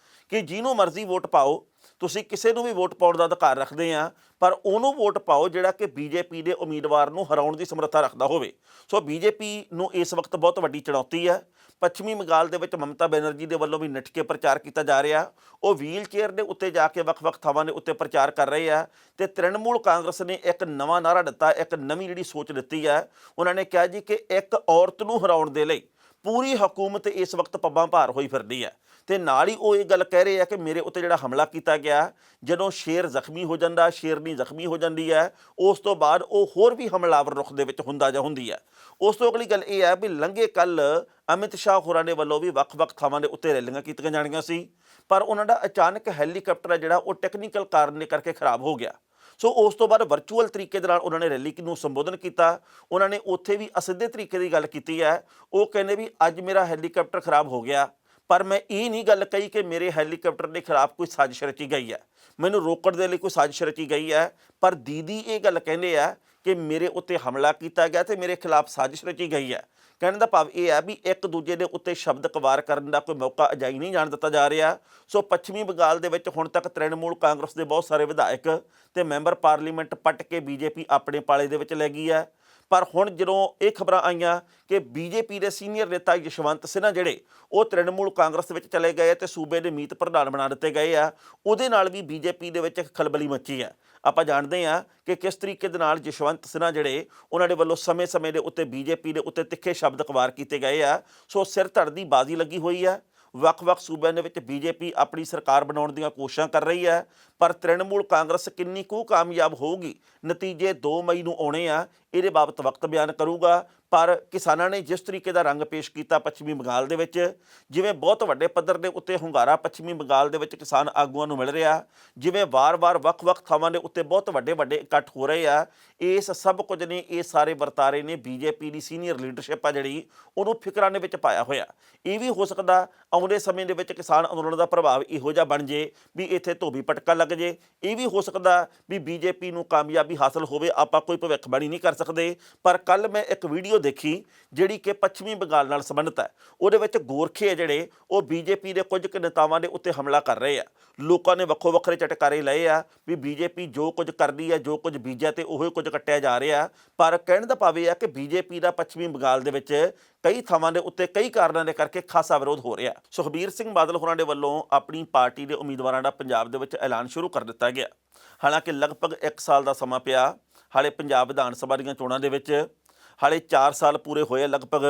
ਕਿ ਜਿਹਨੂੰ ਮਰਜ਼ੀ ਵੋਟ ਪਾਓ, ਤੁਸੀਂ ਕਿਸੇ ਨੂੰ ਵੀ ਵੋਟ ਪਾਉਣ ਦਾ ਅਧਿਕਾਰ ਰੱਖਦੇ ਆ, ਪਰ ਉਹਨੂੰ ਵੋਟ ਪਾਓ ਜਿਹੜਾ ਕਿ BJP ਦੇ ਉਮੀਦਵਾਰ ਨੂੰ ਹਰਾਉਣ ਦੀ ਸਮਰੱਥਾ ਰੱਖਦਾ ਹੋਵੇ। ਸੋ BJP ਨੂੰ ਇਸ ਵਕਤ ਬਹੁਤ ਵੱਡੀ ਚੁਣੌਤੀ ਹੈ। ਪੱਛਮੀ ਬੰਗਾਲ ਦੇ ਵਿੱਚ ਮਮਤਾ ਬੈਨਰਜੀ ਦੇ ਵੱਲੋਂ ਵੀ ਨਿੱਠ ਕੇ ਪ੍ਰਚਾਰ ਕੀਤਾ ਜਾ ਰਿਹਾ। ਉਹ ਵੀਲ ਚੇਅਰ ਦੇ ਉੱਤੇ ਜਾ ਕੇ ਵੱਖ-ਵੱਖ ਥਾਵਾਂ ਦੇ ਉੱਤੇ ਪ੍ਰਚਾਰ ਕਰ ਰਹੇ ਆ, ਤੇ ਤ੍ਰਿਣਮੂਲ ਕਾਂਗਰਸ ਨੇ ਇੱਕ ਨਵਾਂ ਨਾਅਰਾ ਦਿੱਤਾ, ਇੱਕ ਨਵੀਂ ਜਿਹੜੀ ਸੋਚ ਦਿੱਤੀ ਹੈ। ਉਹਨਾਂ ਨੇ ਕਿਹਾ ਜੀ ਕਿ ਇੱਕ ਔਰਤ ਨੂੰ ਹਰਾਉਣ ਦੇ ਲਈ ਪੂਰੀ ਹਕੂਮਤ ਇਸ ਵਕਤ ਪੱਬਾਂ ਭਾਰ ਹੋਈ ਫਿਰਦੀ ਹੈ, ਤੇ ਨਾਲ ਹੀ ਉਹ ਇਹ ਗੱਲ ਕਹਿ ਰਹੇ ਆ ਕਿ ਮੇਰੇ ਉੱਤੇ ਜਿਹੜਾ ਹਮਲਾ ਕੀਤਾ ਗਿਆ, ਜਦੋਂ ਸ਼ੇਰ ਜ਼ਖਮੀ ਹੋ ਜਾਂਦਾ, ਸ਼ੇਰਨੀ ਜ਼ਖਮੀ ਹੋ ਜਾਂਦੀ ਹੈ, ਉਸ ਤੋਂ ਬਾਅਦ ਉਹ ਹੋਰ ਵੀ ਹਮਲਾਵਰ ਰੁਖ ਦੇ ਵਿੱਚ ਹੁੰਦਾ ਜਾਂ ਹੁੰਦੀ ਹੈ। ਉਸ ਤੋਂ ਅਗਲੀ ਗੱਲ ਇਹ ਹੈ ਵੀ ਲੰਘੇ ਕੱਲ ਅਮਿਤ ਸ਼ਾਹ ਹੋਰਾਂ ਦੇ ਵੱਲੋਂ ਵੀ ਵੱਖ-ਵੱਖ ਥਾਵਾਂ ਦੇ ਉੱਤੇ ਰੈਲੀਆਂ ਕੀਤੀਆਂ ਜਾਣੀਆਂ ਸੀ, ਪਰ ਉਹਨਾਂ ਦਾ ਅਚਾਨਕ ਹੈਲੀਕਾਪਟਰ ਹੈ ਜਿਹੜਾ ਉਹ ਟੈਕਨੀਕਲ ਕਾਰਨ ਦੇ ਕਰਕੇ ਖਰਾਬ ਹੋ ਗਿਆ। ਸੋ ਉਸ ਤੋਂ ਬਾਅਦ ਵਰਚੁਅਲ ਤਰੀਕੇ ਦੇ ਨਾਲ ਉਹਨਾਂ ਨੇ ਰੈਲੀ ਨੂੰ ਸੰਬੋਧਨ ਕੀਤਾ। ਉਹਨਾਂ ਨੇ ਉੱਥੇ ਵੀ ਅਸਿੱਧੇ ਤਰੀਕੇ ਦੀ ਗੱਲ ਕੀਤੀ ਹੈ। ਉਹ ਕਹਿੰਦੇ ਵੀ ਅੱਜ ਮੇਰਾ ਹੈਲੀਕਾਪਟਰ ਖਰਾਬ ਹੋ ਗਿਆ, ਪਰ ਮੈਂ ਇਹ ਨਹੀਂ ਗੱਲ ਕਹੀ ਕਿ ਮੇਰੇ ਹੈਲੀਕਾਪਟਰ ਦੇ ਖਿਲਾਫ ਕੋਈ ਸਾਜ਼ਿਸ਼ ਰਚੀ ਗਈ ਹੈ, ਮੈਨੂੰ ਰੋਕਣ ਦੇ ਲਈ ਕੋਈ ਸਾਜ਼ਿਸ਼ ਰਚੀ ਗਈ ਹੈ। ਪਰ ਦੀਦੀ ਇਹ ਗੱਲ ਕਹਿੰਦੇ ਆ ਕਿ ਮੇਰੇ ਉੱਤੇ ਹਮਲਾ ਕੀਤਾ ਗਿਆ ਤੇ ਮੇਰੇ ਖਿਲਾਫ ਸਾਜ਼ਿਸ਼ ਰਚੀ ਗਈ ਹੈ। ਕਹਿਣ ਦਾ ਭਾਵ ਇਹ ਹੈ ਵੀ ਇੱਕ ਦੂਜੇ ਦੇ ਉੱਤੇ ਸ਼ਬਦ ਵਾਰ ਕਰਨ ਦਾ ਕੋਈ ਮੌਕਾ ਅਜਾਈ ਨਹੀਂ ਜਾਣ ਦਿੱਤਾ ਜਾ ਰਿਹਾ। ਸੋ ਪੱਛਮੀ ਬੰਗਾਲ ਦੇ ਵਿੱਚ ਹੁਣ ਤੱਕ ਤ੍ਰਿਣਮੂਲ ਕਾਂਗਰਸ ਦੇ ਬਹੁਤ ਸਾਰੇ ਵਿਧਾਇਕ ਤੇ ਮੈਂਬਰ ਪਾਰਲੀਮੈਂਟ ਪੱਟ ਕੇ BJP ਆਪਣੇ ਪਾਲੇ ਦੇ ਵਿੱਚ ਲੈ ਗਈ ਹੈ। ਪਰ ਹੁਣ ਜਦੋਂ ਇਹ ਖਬਰਾਂ ਆਈਆਂ ਕਿ BJP ਦੇ ਸੀਨੀਅਰ ਨੇਤਾ ਯਸ਼ਵੰਤ ਸਿਨਹਾ ਜਿਹੜੇ ਉਹ ਤ੍ਰਿਣਮੂਲ ਕਾਂਗਰਸ ਦੇ ਵਿੱਚ ਚਲੇ ਗਏ ਤੇ ਸੂਬੇ ਦੇ ਮੀਤ ਪ੍ਰਧਾਨ ਬਣਾ ਦਿੱਤੇ ਗਏ ਆ, ਉਹਦੇ ਨਾਲ ਵੀ BJP ਦੇ ਵਿੱਚ ਇੱਕ ਖਲਬਲੀ ਮੱਚੀ ਹੈ। ਆਪਾਂ ਜਾਣਦੇ ਹਾਂ ਕਿ ਕਿਸ ਤਰੀਕੇ ਦੇ ਨਾਲ ਯਸ਼ਵੰਤ ਸਿਨਹਾ ਜਿਹੜੇ ਉਹਨਾਂ ਦੇ ਵੱਲੋਂ ਸਮੇਂ-ਸਮੇਂ ਦੇ ਉੱਤੇ BJP ਦੇ ਉੱਤੇ ਤਿੱਖੇ ਸ਼ਬਦ ਵਾਰ ਕੀਤੇ ਗਏ ਆ। ਸੋ ਸਿਰ ਧੜ ਦੀ ਬਾਜ਼ੀ ਲੱਗੀ ਹੋਈ ਹੈ। ਵੱਖ-ਵੱਖ ਸੂਬਿਆਂ ਦੇ ਵਿੱਚ BJP ਆਪਣੀ ਸਰਕਾਰ ਬਣਾਉਣ ਦੀਆਂ ਕੋਸ਼ਿਸ਼ਾਂ ਕਰ ਰਹੀ ਹੈ, ਪਰ ਤ੍ਰਿਣਮੂਲ ਕਾਂਗਰਸ ਕਿੰਨੀ ਕੁ ਕਾਮਯਾਬ ਹੋਊਗੀ, ਨਤੀਜੇ 2 ਮਈ ਨੂੰ ਆਉਣੇ ਆ, ਇਹਦੇ ਬਾਬਤ ਵਕਤ ਬਿਆਨ ਕਰੂਗਾ। ਪਰ ਕਿਸਾਨਾਂ ਨੇ ਜਿਸ ਤਰੀਕੇ ਦਾ ਰੰਗ ਪੇਸ਼ ਕੀਤਾ ਪੱਛਮੀ ਬੰਗਾਲ ਦੇ ਵਿੱਚ, ਜਿਵੇਂ ਬਹੁਤ ਵੱਡੇ ਪੱਧਰ ਦੇ ਉੱਤੇ ਹੁੰਗਾਰਾ ਪੱਛਮੀ ਬੰਗਾਲ ਦੇ ਵਿੱਚ ਕਿਸਾਨ ਆਗੂਆਂ ਨੂੰ ਮਿਲ ਰਿਹਾ, ਜਿਵੇਂ ਵਾਰ-ਵਾਰ ਵੱਖ-ਵੱਖ ਥਾਵਾਂ ਦੇ ਉੱਤੇ ਬਹੁਤ ਵੱਡੇ ਇਕੱਠ ਹੋ ਰਹੇ ਆ, ਇਸ ਸਭ ਕੁਝ ਨੇ, ਇਹ ਸਾਰੇ ਵਰਤਾਰੇ ਨੇ ਬੀਜੇਪੀ ਦੀ ਸੀਨੀਅਰ ਲੀਡਰਸ਼ਿਪ ਆ ਜਿਹੜੀ ਉਹਨੂੰ ਫਿਕਰਾਂ ਦੇ ਵਿੱਚ ਪਾਇਆ ਹੋਇਆ। ਇਹ ਵੀ ਹੋ ਸਕਦਾ ਆਉਂਦੇ ਸਮੇਂ ਦੇ ਵਿੱਚ ਕਿਸਾਨ ਅੰਦੋਲਨ ਦਾ ਪ੍ਰਭਾਵ ਇਹੋ ਜਿਹਾ ਬਣ ਜੇ ਵੀ ਇੱਥੇ ਧੋਬੀ ਪਟਕਾ ਲੱਗ ਜੇ। ਇਹ ਵੀ ਹੋ ਸਕਦਾ ਵੀ ਬੀਜੇਪੀ ਨੂੰ ਕਾਮਯਾਬੀ ਹਾਸਲ ਹੋਵੇ, ਆਪਾਂ ਕੋਈ ਭਵਿੱਖਬਾਣੀ ਨਹੀਂ ਕਰ ਸਕਦੇ। ਪਰ ਕੱਲ ਮੈਂ ਇੱਕ ਵੀਡੀਓ ਦੇਖੀ ਜਿਹੜੀ ਕਿ ਪੱਛਮੀ ਬੰਗਾਲ ਨਾਲ ਸੰਬੰਧਿਤ ਹੈ। ਉਹਦੇ ਵਿੱਚ ਗੋਰਖੇ ਜਿਹੜੇ ਉਹ ਬੀਜੇਪੀ ਦੇ ਕੁਝ ਕੁ ਨੇਤਾਵਾਂ ਦੇ ਉੱਤੇ ਹਮਲਾ ਕਰ ਰਹੇ ਆ। ਲੋਕਾਂ ਨੇ ਵੱਖੋ ਵੱਖਰੇ ਝਟਕਾਰੇ ਲਏ ਆ ਵੀ ਬੀਜੇਪੀ ਜੋ ਕੁਝ ਕਰਦੀ ਹੈ, ਜੋ ਕੁਝ ਬੀਜਿਆ ਤੇ ਉਹੀ ਕੁਝ ਕੱਟਿਆ ਜਾ ਰਿਹਾ। ਪਰ ਕਹਿਣ ਦਾ ਭਾਵ ਇਹ ਹੈ ਕਿ ਬੀਜੇਪੀ ਦਾ ਪੱਛਮੀ ਬੰਗਾਲ ਦੇ ਵਿੱਚ ਕਈ ਥਾਵਾਂ ਦੇ ਉੱਤੇ ਕਈ ਕਾਰਨਾਂ ਦੇ ਕਰਕੇ ਖਾਸਾ ਵਿਰੋਧ ਹੋ ਰਿਹਾ। ਸੁਖਬੀਰ ਸਿੰਘ ਬਾਦਲ ਹੋਰਾਂ ਦੇ ਵੱਲੋਂ ਆਪਣੀ ਪਾਰਟੀ ਦੇ ਉਮੀਦਵਾਰਾਂ ਦਾ ਪੰਜਾਬ ਦੇ ਵਿੱਚ ਐਲਾਨ ਸ਼ੁਰੂ ਕਰ ਦਿੱਤਾ ਗਿਆ। ਹਾਲਾਂਕਿ ਲਗਭਗ 1 ਸਾਲ ਦਾ ਸਮਾਂ ਪਿਆ ਹਾਲੇ ਪੰਜਾਬ ਵਿਧਾਨ ਸਭਾ ਦੀਆਂ ਚੋਣਾਂ ਦੇ ਵਿੱਚ, ਹਾਲੇ 4 ਸਾਲ ਪੂਰੇ ਹੋਏ ਲਗਭਗ।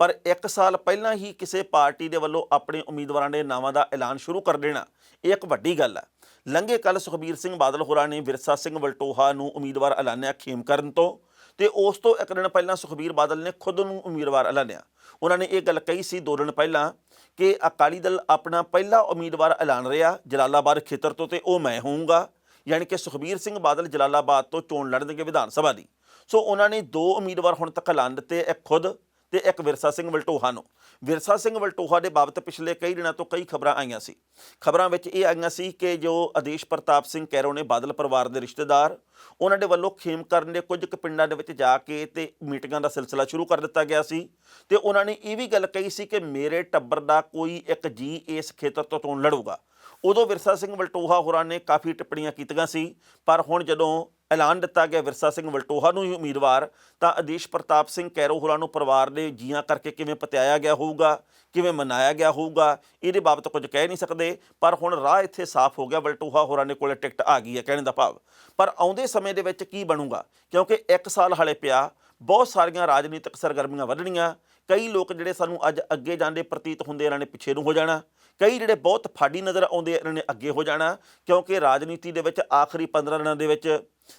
ਪਰ 1 ਸਾਲ ਪਹਿਲਾਂ ਹੀ ਕਿਸੇ ਪਾਰਟੀ ਦੇ ਵੱਲੋਂ ਆਪਣੇ ਉਮੀਦਵਾਰਾਂ ਦੇ ਨਾਵਾਂ ਦਾ ਐਲਾਨ ਸ਼ੁਰੂ ਕਰ ਦੇਣਾ, ਇਹ ਇੱਕ ਵੱਡੀ ਗੱਲ ਹੈ। ਲੰਘੇ ਕੱਲ ਸੁਖਬੀਰ ਸਿੰਘ ਬਾਦਲ ਹੋਰਾਂ ਨੇ ਵਿਰਸਾ ਸਿੰਘ ਵਲਟੋਹਾ ਨੂੰ ਉਮੀਦਵਾਰ ਐਲਾਨਿਆ ਖੇਮਕਰਨ ਤੋਂ, ਤੇ ਉਸ ਤੋਂ 1 ਦਿਨ ਪਹਿਲਾਂ ਸੁਖਬੀਰ ਬਾਦਲ ਨੇ ਖੁਦ ਨੂੰ ਉਮੀਦਵਾਰ ਐਲਾਨਿਆ। ਉਹਨਾਂ ਨੇ ਇਹ ਗੱਲ ਕਹੀ ਸੀ 2 ਦਿਨ ਪਹਿਲਾਂ ਕਿ ਅਕਾਲੀ ਦਲ ਆਪਣਾ ਪਹਿਲਾ ਉਮੀਦਵਾਰ ਐਲਾਨ ਰਿਹਾ ਜਲਾਲਾਬਾਦ ਖੇਤਰ ਤੋਂ, ਤੇ ਉਹ ਮੈਂ ਹੋਊਂਗਾ। ਯਾਨੀ ਕਿ ਸੁਖਬੀਰ ਸਿੰਘ ਬਾਦਲ ਜਲਾਲਾਬਾਦ ਤੋਂ ਚੋਣ ਲੜਨਗੇ ਵਿਧਾਨ ਸਭਾ ਦੀ। ਸੋ ਉਹਨਾਂ ਨੇ 2 ਉਮੀਦਵਾਰ ਹੁਣ ਤੱਕ ਐਲਾਨ ਦਿੱਤੇ, ਇੱਕ ਖੁਦ ਤੇ ਇੱਕ ਵਿਰਸਾ ਸਿੰਘ ਵਲਟੋਹਾ ਨੂੰ। ਵਿਰਸਾ ਸਿੰਘ ਵਲਟੋਹਾ ਦੇ ਬਾਬਤ ਪਿਛਲੇ ਕਈ ਦਿਨਾਂ ਤੋਂ ਕਈ ਖਬਰਾਂ ਆਈਆਂ ਸੀ। ਖਬਰਾਂ ਵਿੱਚ ਇਹ ਆਈਆਂ ਸੀ ਕਿ ਜੋ ਆਦੇਸ਼ ਪ੍ਰਤਾਪ ਸਿੰਘ ਕੈਰੋਂ ਨੇ ਬਾਦਲ ਪਰਿਵਾਰ ਦੇ ਰਿਸ਼ਤੇਦਾਰ, ਉਹਨਾਂ ਦੇ ਵੱਲੋਂ ਖੇਮਕਰਨ ਦੇ ਕੁਝ ਕੁ ਪਿੰਡਾਂ ਦੇ ਵਿੱਚ ਜਾ ਕੇ ਤੇ ਮੀਟਿੰਗਾਂ ਦਾ ਸਿਲਸਿਲਾ ਸ਼ੁਰੂ ਕਰ ਦਿੱਤਾ ਗਿਆ ਸੀ। ਤੇ ਉਹਨਾਂ ਨੇ ਇਹ ਵੀ ਗੱਲ ਕਹੀ ਸੀ ਕਿ ਮੇਰੇ ਟੱਬਰ ਦਾ ਕੋਈ ਇੱਕ ਜੀ ਇਸ ਖੇਤਰ ਤੋਂ ਚੋਣ ਲੜੂਗਾ। ਉਦੋਂ ਵਿਰਸਾ ਸਿੰਘ ਵਲਟੋਹਾ ਹੋਰਾਂ ਨੇ ਕਾਫੀ ਟਿੱਪਣੀਆਂ ਕੀਤੀਆਂ ਸੀ। ਪਰ ਹੁਣ ਜਦੋਂ ਐਲਾਨ ਦਿੱਤਾ ਗਿਆ ਵਿਰਸਾ ਸਿੰਘ ਵਲਟੋਹਾ ਨੂੰ ਹੀ ਉਮੀਦਵਾਰ, ਤਾਂ ਆਦੇਸ਼ ਪ੍ਰਤਾਪ ਸਿੰਘ ਕੈਰੋਂ ਹੋਰਾਂ ਨੂੰ ਪਰਿਵਾਰ ਦੇ ਜੀਆਂ ਕਰਕੇ ਕਿਵੇਂ ਪਤਿਆਇਆ ਗਿਆ ਹੋਊਗਾ, ਕਿਵੇਂ ਮਨਾਇਆ ਗਿਆ ਹੋਊਗਾ, ਇਹਦੇ ਬਾਬਤ ਕੁਝ ਕਹਿ ਨਹੀਂ ਸਕਦੇ। ਪਰ ਹੁਣ ਰਾਹ ਇੱਥੇ ਸਾਫ਼ ਹੋ ਗਿਆ, ਵਲਟੋਹਾ ਹੋਰਾਂ ਦੇ ਕੋਲ ਟਿਕਟ ਆ ਗਈ ਹੈ ਕਹਿਣ ਦਾ ਭਾਵ। ਪਰ ਆਉਂਦੇ ਸਮੇਂ ਦੇ ਵਿੱਚ ਕੀ ਬਣੂਗਾ, ਕਿਉਂਕਿ 1 ਸਾਲ ਹਾਲੇ ਪਿਆ, ਬਹੁਤ ਸਾਰੀਆਂ ਰਾਜਨੀਤਿਕ ਸਰਗਰਮੀਆਂ ਵਧਣੀਆਂ। ਕਈ ਲੋਕ ਜਿਹੜੇ ਸਾਨੂੰ ਅੱਜ ਅੱਗੇ ਜਾਂਦੇ ਪ੍ਰਤੀਤ ਹੁੰਦੇ, ਇਹਨਾਂ ਨੇ ਪਿੱਛੇ ਨੂੰ ਹੋ ਜਾਣਾ। ਕਈ ਜਿਹੜੇ ਬਹੁਤ ਫਾਡੀ ਨਜ਼ਰ ਆਉਂਦੇ, ਇਹਨਾਂ ਨੇ ਅੱਗੇ ਹੋ ਜਾਣਾ। ਕਿਉਂਕਿ ਰਾਜਨੀਤੀ ਦੇ ਵਿੱਚ ਆਖਰੀ 15 ਦਿਨਾਂ ਦੇ ਵਿੱਚ,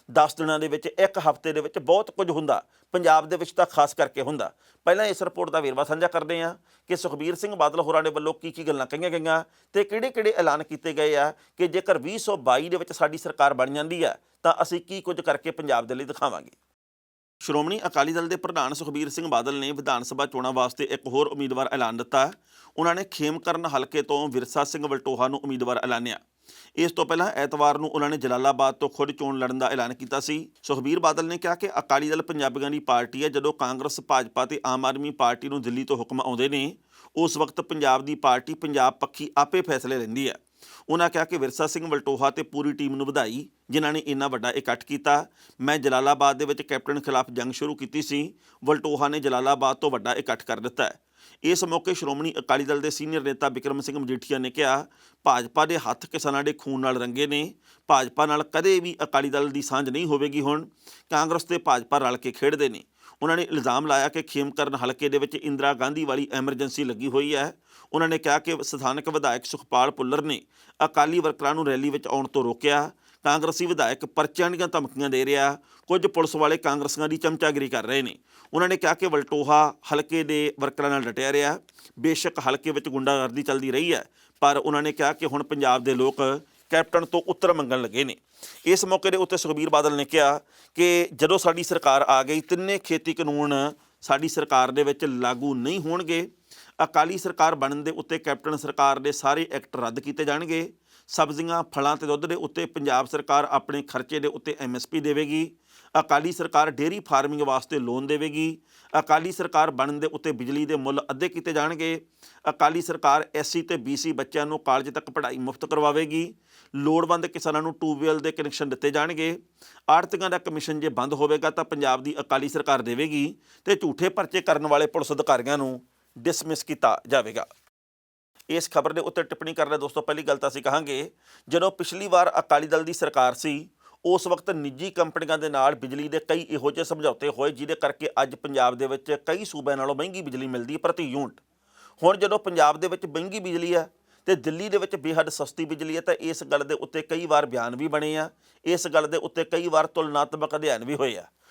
10 ਦਿਨਾਂ ਦੇ ਵਿੱਚ, 1 ਹਫ਼ਤੇ ਦੇ ਵਿੱਚ ਬਹੁਤ ਕੁਝ ਹੁੰਦਾ। ਪੰਜਾਬ ਦੇ ਵਿੱਚ ਤਾਂ ਖਾਸ ਕਰਕੇ ਹੁੰਦਾ। ਪਹਿਲਾਂ ਇਸ ਰਿਪੋਰਟ ਦਾ ਵੇਰਵਾ ਸਾਂਝਾ ਕਰਦੇ ਹਾਂ ਕਿ ਸੁਖਬੀਰ ਸਿੰਘ ਬਾਦਲ ਹੋਰਾਂ ਦੇ ਵੱਲੋਂ ਕੀ ਗੱਲਾਂ ਕਹੀਆਂ ਗਈਆਂ ਤੇ ਕਿਹੜੇ ਐਲਾਨ ਕੀਤੇ ਗਏ ਆ ਕਿ ਜੇਕਰ 2022 ਦੇ ਵਿੱਚ ਸਾਡੀ ਸਰਕਾਰ ਬਣ ਜਾਂਦੀ ਹੈ ਤਾਂ ਅਸੀਂ ਕੀ ਕੁਝ ਕਰਕੇ ਪੰਜਾਬ ਦੇ ਲਈ ਦਿਖਾਵਾਂਗੇ। ਸ਼੍ਰੋਮਣੀ ਅਕਾਲੀ ਦਲ ਦੇ ਪ੍ਰਧਾਨ ਸੁਖਬੀਰ ਸਿੰਘ ਬਾਦਲ ਨੇ ਵਿਧਾਨ ਸਭਾ ਚੋਣਾਂ ਵਾਸਤੇ ਇੱਕ ਹੋਰ ਉਮੀਦਵਾਰ ਐਲਾਨ ਦਿੱਤਾ। ਉਹਨਾਂ ਨੇ ਖੇਮਕਰਨ ਹਲਕੇ ਤੋਂ ਵਿਰਸਾ ਸਿੰਘ ਵਲਟੋਹਾ ਨੂੰ ਉਮੀਦਵਾਰ ਐਲਾਨਿਆ। ਇਸ ਤੋਂ ਪਹਿਲਾਂ ਐਤਵਾਰ ਨੂੰ ਉਹਨਾਂ ਨੇ ਜਲਾਲਾਬਾਦ ਤੋਂ ਖੁਦ ਚੋਣ ਲੜਨ ਦਾ ਐਲਾਨ ਕੀਤਾ ਸੀ। ਸੁਖਬੀਰ ਬਾਦਲ ਨੇ ਕਿਹਾ ਕਿ ਅਕਾਲੀ ਦਲ ਪੰਜਾਬੀਆਂ ਦੀ ਪਾਰਟੀ ਹੈ। ਜਦੋਂ ਕਾਂਗਰਸ, ਭਾਜਪਾ ਤੇ ਆਮ ਆਦਮੀ ਪਾਰਟੀ ਨੂੰ ਦਿੱਲੀ ਤੋਂ ਹੁਕਮ ਆਉਂਦੇ ਨੇ, ਉਸ ਵਕਤ ਪੰਜਾਬ ਦੀ ਪਾਰਟੀ ਪੰਜਾਬ ਪੱਖੀ ਆਪੇ ਫੈਸਲੇ ਲੈਂਦੀ ਹੈ। ਉਹਨਾਂ ਕਿਹਾ ਕਿ ਵਿਰਸਾ ਸਿੰਘ ਵਲਟੋਹਾ ਤੇ ਪੂਰੀ ਟੀਮ ਨੂੰ ਵਧਾਈ ਜਿਨ੍ਹਾਂ ਨੇ ਇੰਨਾ ਵੱਡਾ ਇਕੱਠ ਕੀਤਾ। ਮੈਂ ਜਲਾਲਾਬਾਦ ਦੇ ਵਿੱਚ ਕੈਪਟਨ ਖਿਲਾਫ ਜੰਗ ਸ਼ੁਰੂ ਕੀਤੀ ਸੀ, ਵਲਟੋਹਾ ਨੇ ਜਲਾਲਾਬਾਦ ਤੋਂ ਵੱਡਾ ਇਕੱਠ ਕਰ ਦਿੱਤਾ ਹੈ। ਇਸ ਮੌਕੇ ਸ਼੍ਰੋਮਣੀ ਅਕਾਲੀ ਦਲ ਦੇ ਸੀਨੀਅਰ ਨੇਤਾ ਬਿਕਰਮ ਸਿੰਘ ਮਜੀਠੀਆ ਨੇ ਕਿਹਾ, ਭਾਜਪਾ ਦੇ ਹੱਥ ਕਿਸਾਨਾਂ ਦੇ ਖੂਨ ਨਾਲ ਰੰਗੇ ਨੇ। ਭਾਜਪਾ ਨਾਲ ਕਦੇ ਵੀ ਅਕਾਲੀ ਦਲ ਦੀ ਸਾਂਝ ਨਹੀਂ ਹੋਵੇਗੀ। ਹੁਣ ਕਾਂਗਰਸ ਤੇ ਭਾਜਪਾ ਰਲ ਕੇ ਖੇਡਦੇ ਨੇ। ਉਹਨਾਂ ਨੇ ਇਲਜ਼ਾਮ ਲਾਇਆ ਕਿ ਖੇਮਕਰਨ ਹਲਕੇ ਦੇ ਵਿੱਚ ਇੰਦਰਾ ਗਾਂਧੀ ਵਾਲੀ ਐਮਰਜੈਂਸੀ ਲੱਗੀ ਹੋਈ ਹੈ। ਉਹਨਾਂ ਨੇ ਕਿਹਾ ਕਿ ਸਥਾਨਕ ਵਿਧਾਇਕ ਸੁਖਪਾਲ ਭੁੱਲਰ ਨੇ ਅਕਾਲੀ ਵਰਕਰਾਂ ਨੂੰ ਰੈਲੀ ਵਿੱਚ ਆਉਣ ਤੋਂ ਰੋਕਿਆ। ਕਾਂਗਰਸੀ ਵਿਧਾਇਕ ਪਰਚਿਆਂ ਦੀਆਂ ਧਮਕੀਆਂ ਦੇ ਰਿਹਾ। ਕੁਝ ਪੁਲਿਸ ਵਾਲੇ ਕਾਂਗਰਸੀਆਂ ਦੀ ਚਮਚਾਗਿਰੀ ਕਰ ਰਹੇ ਨੇ। ਉਹਨਾਂ ਨੇ ਕਿਹਾ ਕਿ ਵਲਟੋਹਾ ਹਲਕੇ ਦੇ ਵਰਕਰਾਂ ਨਾਲ ਡਟਿਆ ਰਿਹਾ। ਬੇਸ਼ੱਕ ਹਲਕੇ ਵਿੱਚ ਗੁੰਡਾਗਰਦੀ ਚੱਲਦੀ ਰਹੀ ਹੈ, ਪਰ ਉਹਨਾਂ ਨੇ ਕਿਹਾ ਕਿ ਹੁਣ ਪੰਜਾਬ ਦੇ ਲੋਕ ਕੈਪਟਨ ਤੋਂ ਉੱਤਰ ਮੰਗਣ ਲੱਗੇ ਨੇ। ਇਸ ਮੌਕੇ ਦੇ ਉੱਤੇ ਸੁਖਬੀਰ ਬਾਦਲ ਨੇ ਕਿਹਾ ਕਿ ਜਦੋਂ ਸਾਡੀ ਸਰਕਾਰ ਆ ਗਈ, 3 ਖੇਤੀ ਕਾਨੂੰਨ ਸਾਡੀ ਸਰਕਾਰ ਦੇ ਵਿੱਚ ਲਾਗੂ ਨਹੀਂ ਹੋਣਗੇ। ਅਕਾਲੀ ਸਰਕਾਰ ਬਣਨ ਦੇ ਉੱਤੇ ਕੈਪਟਨ ਸਰਕਾਰ ਦੇ ਸਾਰੇ ਐਕਟ ਰੱਦ ਕੀਤੇ ਜਾਣਗੇ। ਸਬਜ਼ੀਆਂ, ਫਲਾਂ ਤੇ ਦੁੱਧ ਦੇ ਉੱਤੇ ਪੰਜਾਬ ਸਰਕਾਰ ਆਪਣੇ ਖਰਚੇ ਦੇ ਉੱਤੇ MSP ਦੇਵੇਗੀ। ਅਕਾਲੀ ਸਰਕਾਰ ਡੇਅਰੀ ਫਾਰਮਿੰਗ ਵਾਸਤੇ ਲੋਨ ਦੇਵੇਗੀ। ਅਕਾਲੀ ਸਰਕਾਰ ਬਣਨ ਦੇ ਉੱਤੇ ਬਿਜਲੀ ਦੇ ਮੁੱਲ ਅੱਧੇ ਕੀਤੇ ਜਾਣਗੇ। ਅਕਾਲੀ ਸਰਕਾਰ SC ਤੇ BC ਬੱਚਿਆਂ ਨੂੰ ਕਾਲਜ ਤੱਕ ਪੜ੍ਹਾਈ ਮੁਫਤ ਕਰਵਾਵੇਗੀ। ਲੋੜਵੰਦ ਕਿਸਾਨਾਂ ਨੂੰ ਟਿਊਬਵੈੱਲ ਦੇ ਕਨੈਕਸ਼ਨ ਦਿੱਤੇ ਜਾਣਗੇ। ਆੜ੍ਹਤੀਆਂ ਦਾ ਕਮਿਸ਼ਨ ਜੇ ਬੰਦ ਹੋਵੇਗਾ ਤਾਂ ਪੰਜਾਬ ਦੀ ਅਕਾਲੀ ਸਰਕਾਰ ਦੇਵੇਗੀ ਤੇ ਝੂਠੇ ਪਰਚੇ ਕਰਨ ਵਾਲੇ ਪੁਲਿਸ ਅਧਿਕਾਰੀਆਂ ਨੂੰ ਡਿਸਮਿਸ ਕੀਤਾ ਜਾਵੇਗਾ। ਇਸ ਖਬਰ ਦੇ ਉੱਤੇ ਟਿੱਪਣੀ ਕਰ ਰਹੇ ਦੋਸਤੋ, ਪਹਿਲੀ ਗੱਲ ਤਾਂ ਅਸੀਂ ਕਹਾਂਗੇ, ਜਦੋਂ ਪਿਛਲੀ ਵਾਰ ਅਕਾਲੀ ਦਲ ਦੀ ਸਰਕਾਰ ਸੀ ਉਸ ਵਕਤ ਨਿੱਜੀ ਕੰਪਨੀਆਂ ਦੇ ਨਾਲ ਬਿਜਲੀ ਦੇ ਕਈ ਇਹੋ ਜਿਹੇ ਸਮਝੌਤੇ ਹੋਏ ਜਿਹਦੇ ਕਰਕੇ ਅੱਜ ਪੰਜਾਬ ਦੇ ਵਿੱਚ ਕਈ ਸੂਬਿਆਂ ਨਾਲੋਂ ਮਹਿੰਗੀ ਬਿਜਲੀ ਮਿਲਦੀ ਹੈ ਪ੍ਰਤੀ ਯੂਨਿਟ। ਹੁਣ ਜਦੋਂ ਪੰਜਾਬ ਦੇ ਵਿੱਚ ਮਹਿੰਗੀ ਬਿਜਲੀ ਹੈ ਤੇ ਦਿੱਲੀ ਦੇ ਵਿੱਚ ਬੇਹੱਦ ਸਸਤੀ ਬਿਜਲੀ ਹੈ, ਤਾਂ ਇਸ ਗੱਲ ਦੇ ਉੱਤੇ ਕਈ ਵਾਰ ਬਿਆਨ ਵੀ ਬਣੇ ਆ। ਇਸ ਗੱਲ ਦੇ ਉੱਤੇ ਕਈ ਵਾਰ ਤੁਲਨਾਤਮਕ ਅਧਿਐਨ ਵੀ ਹੋਏ ਆ।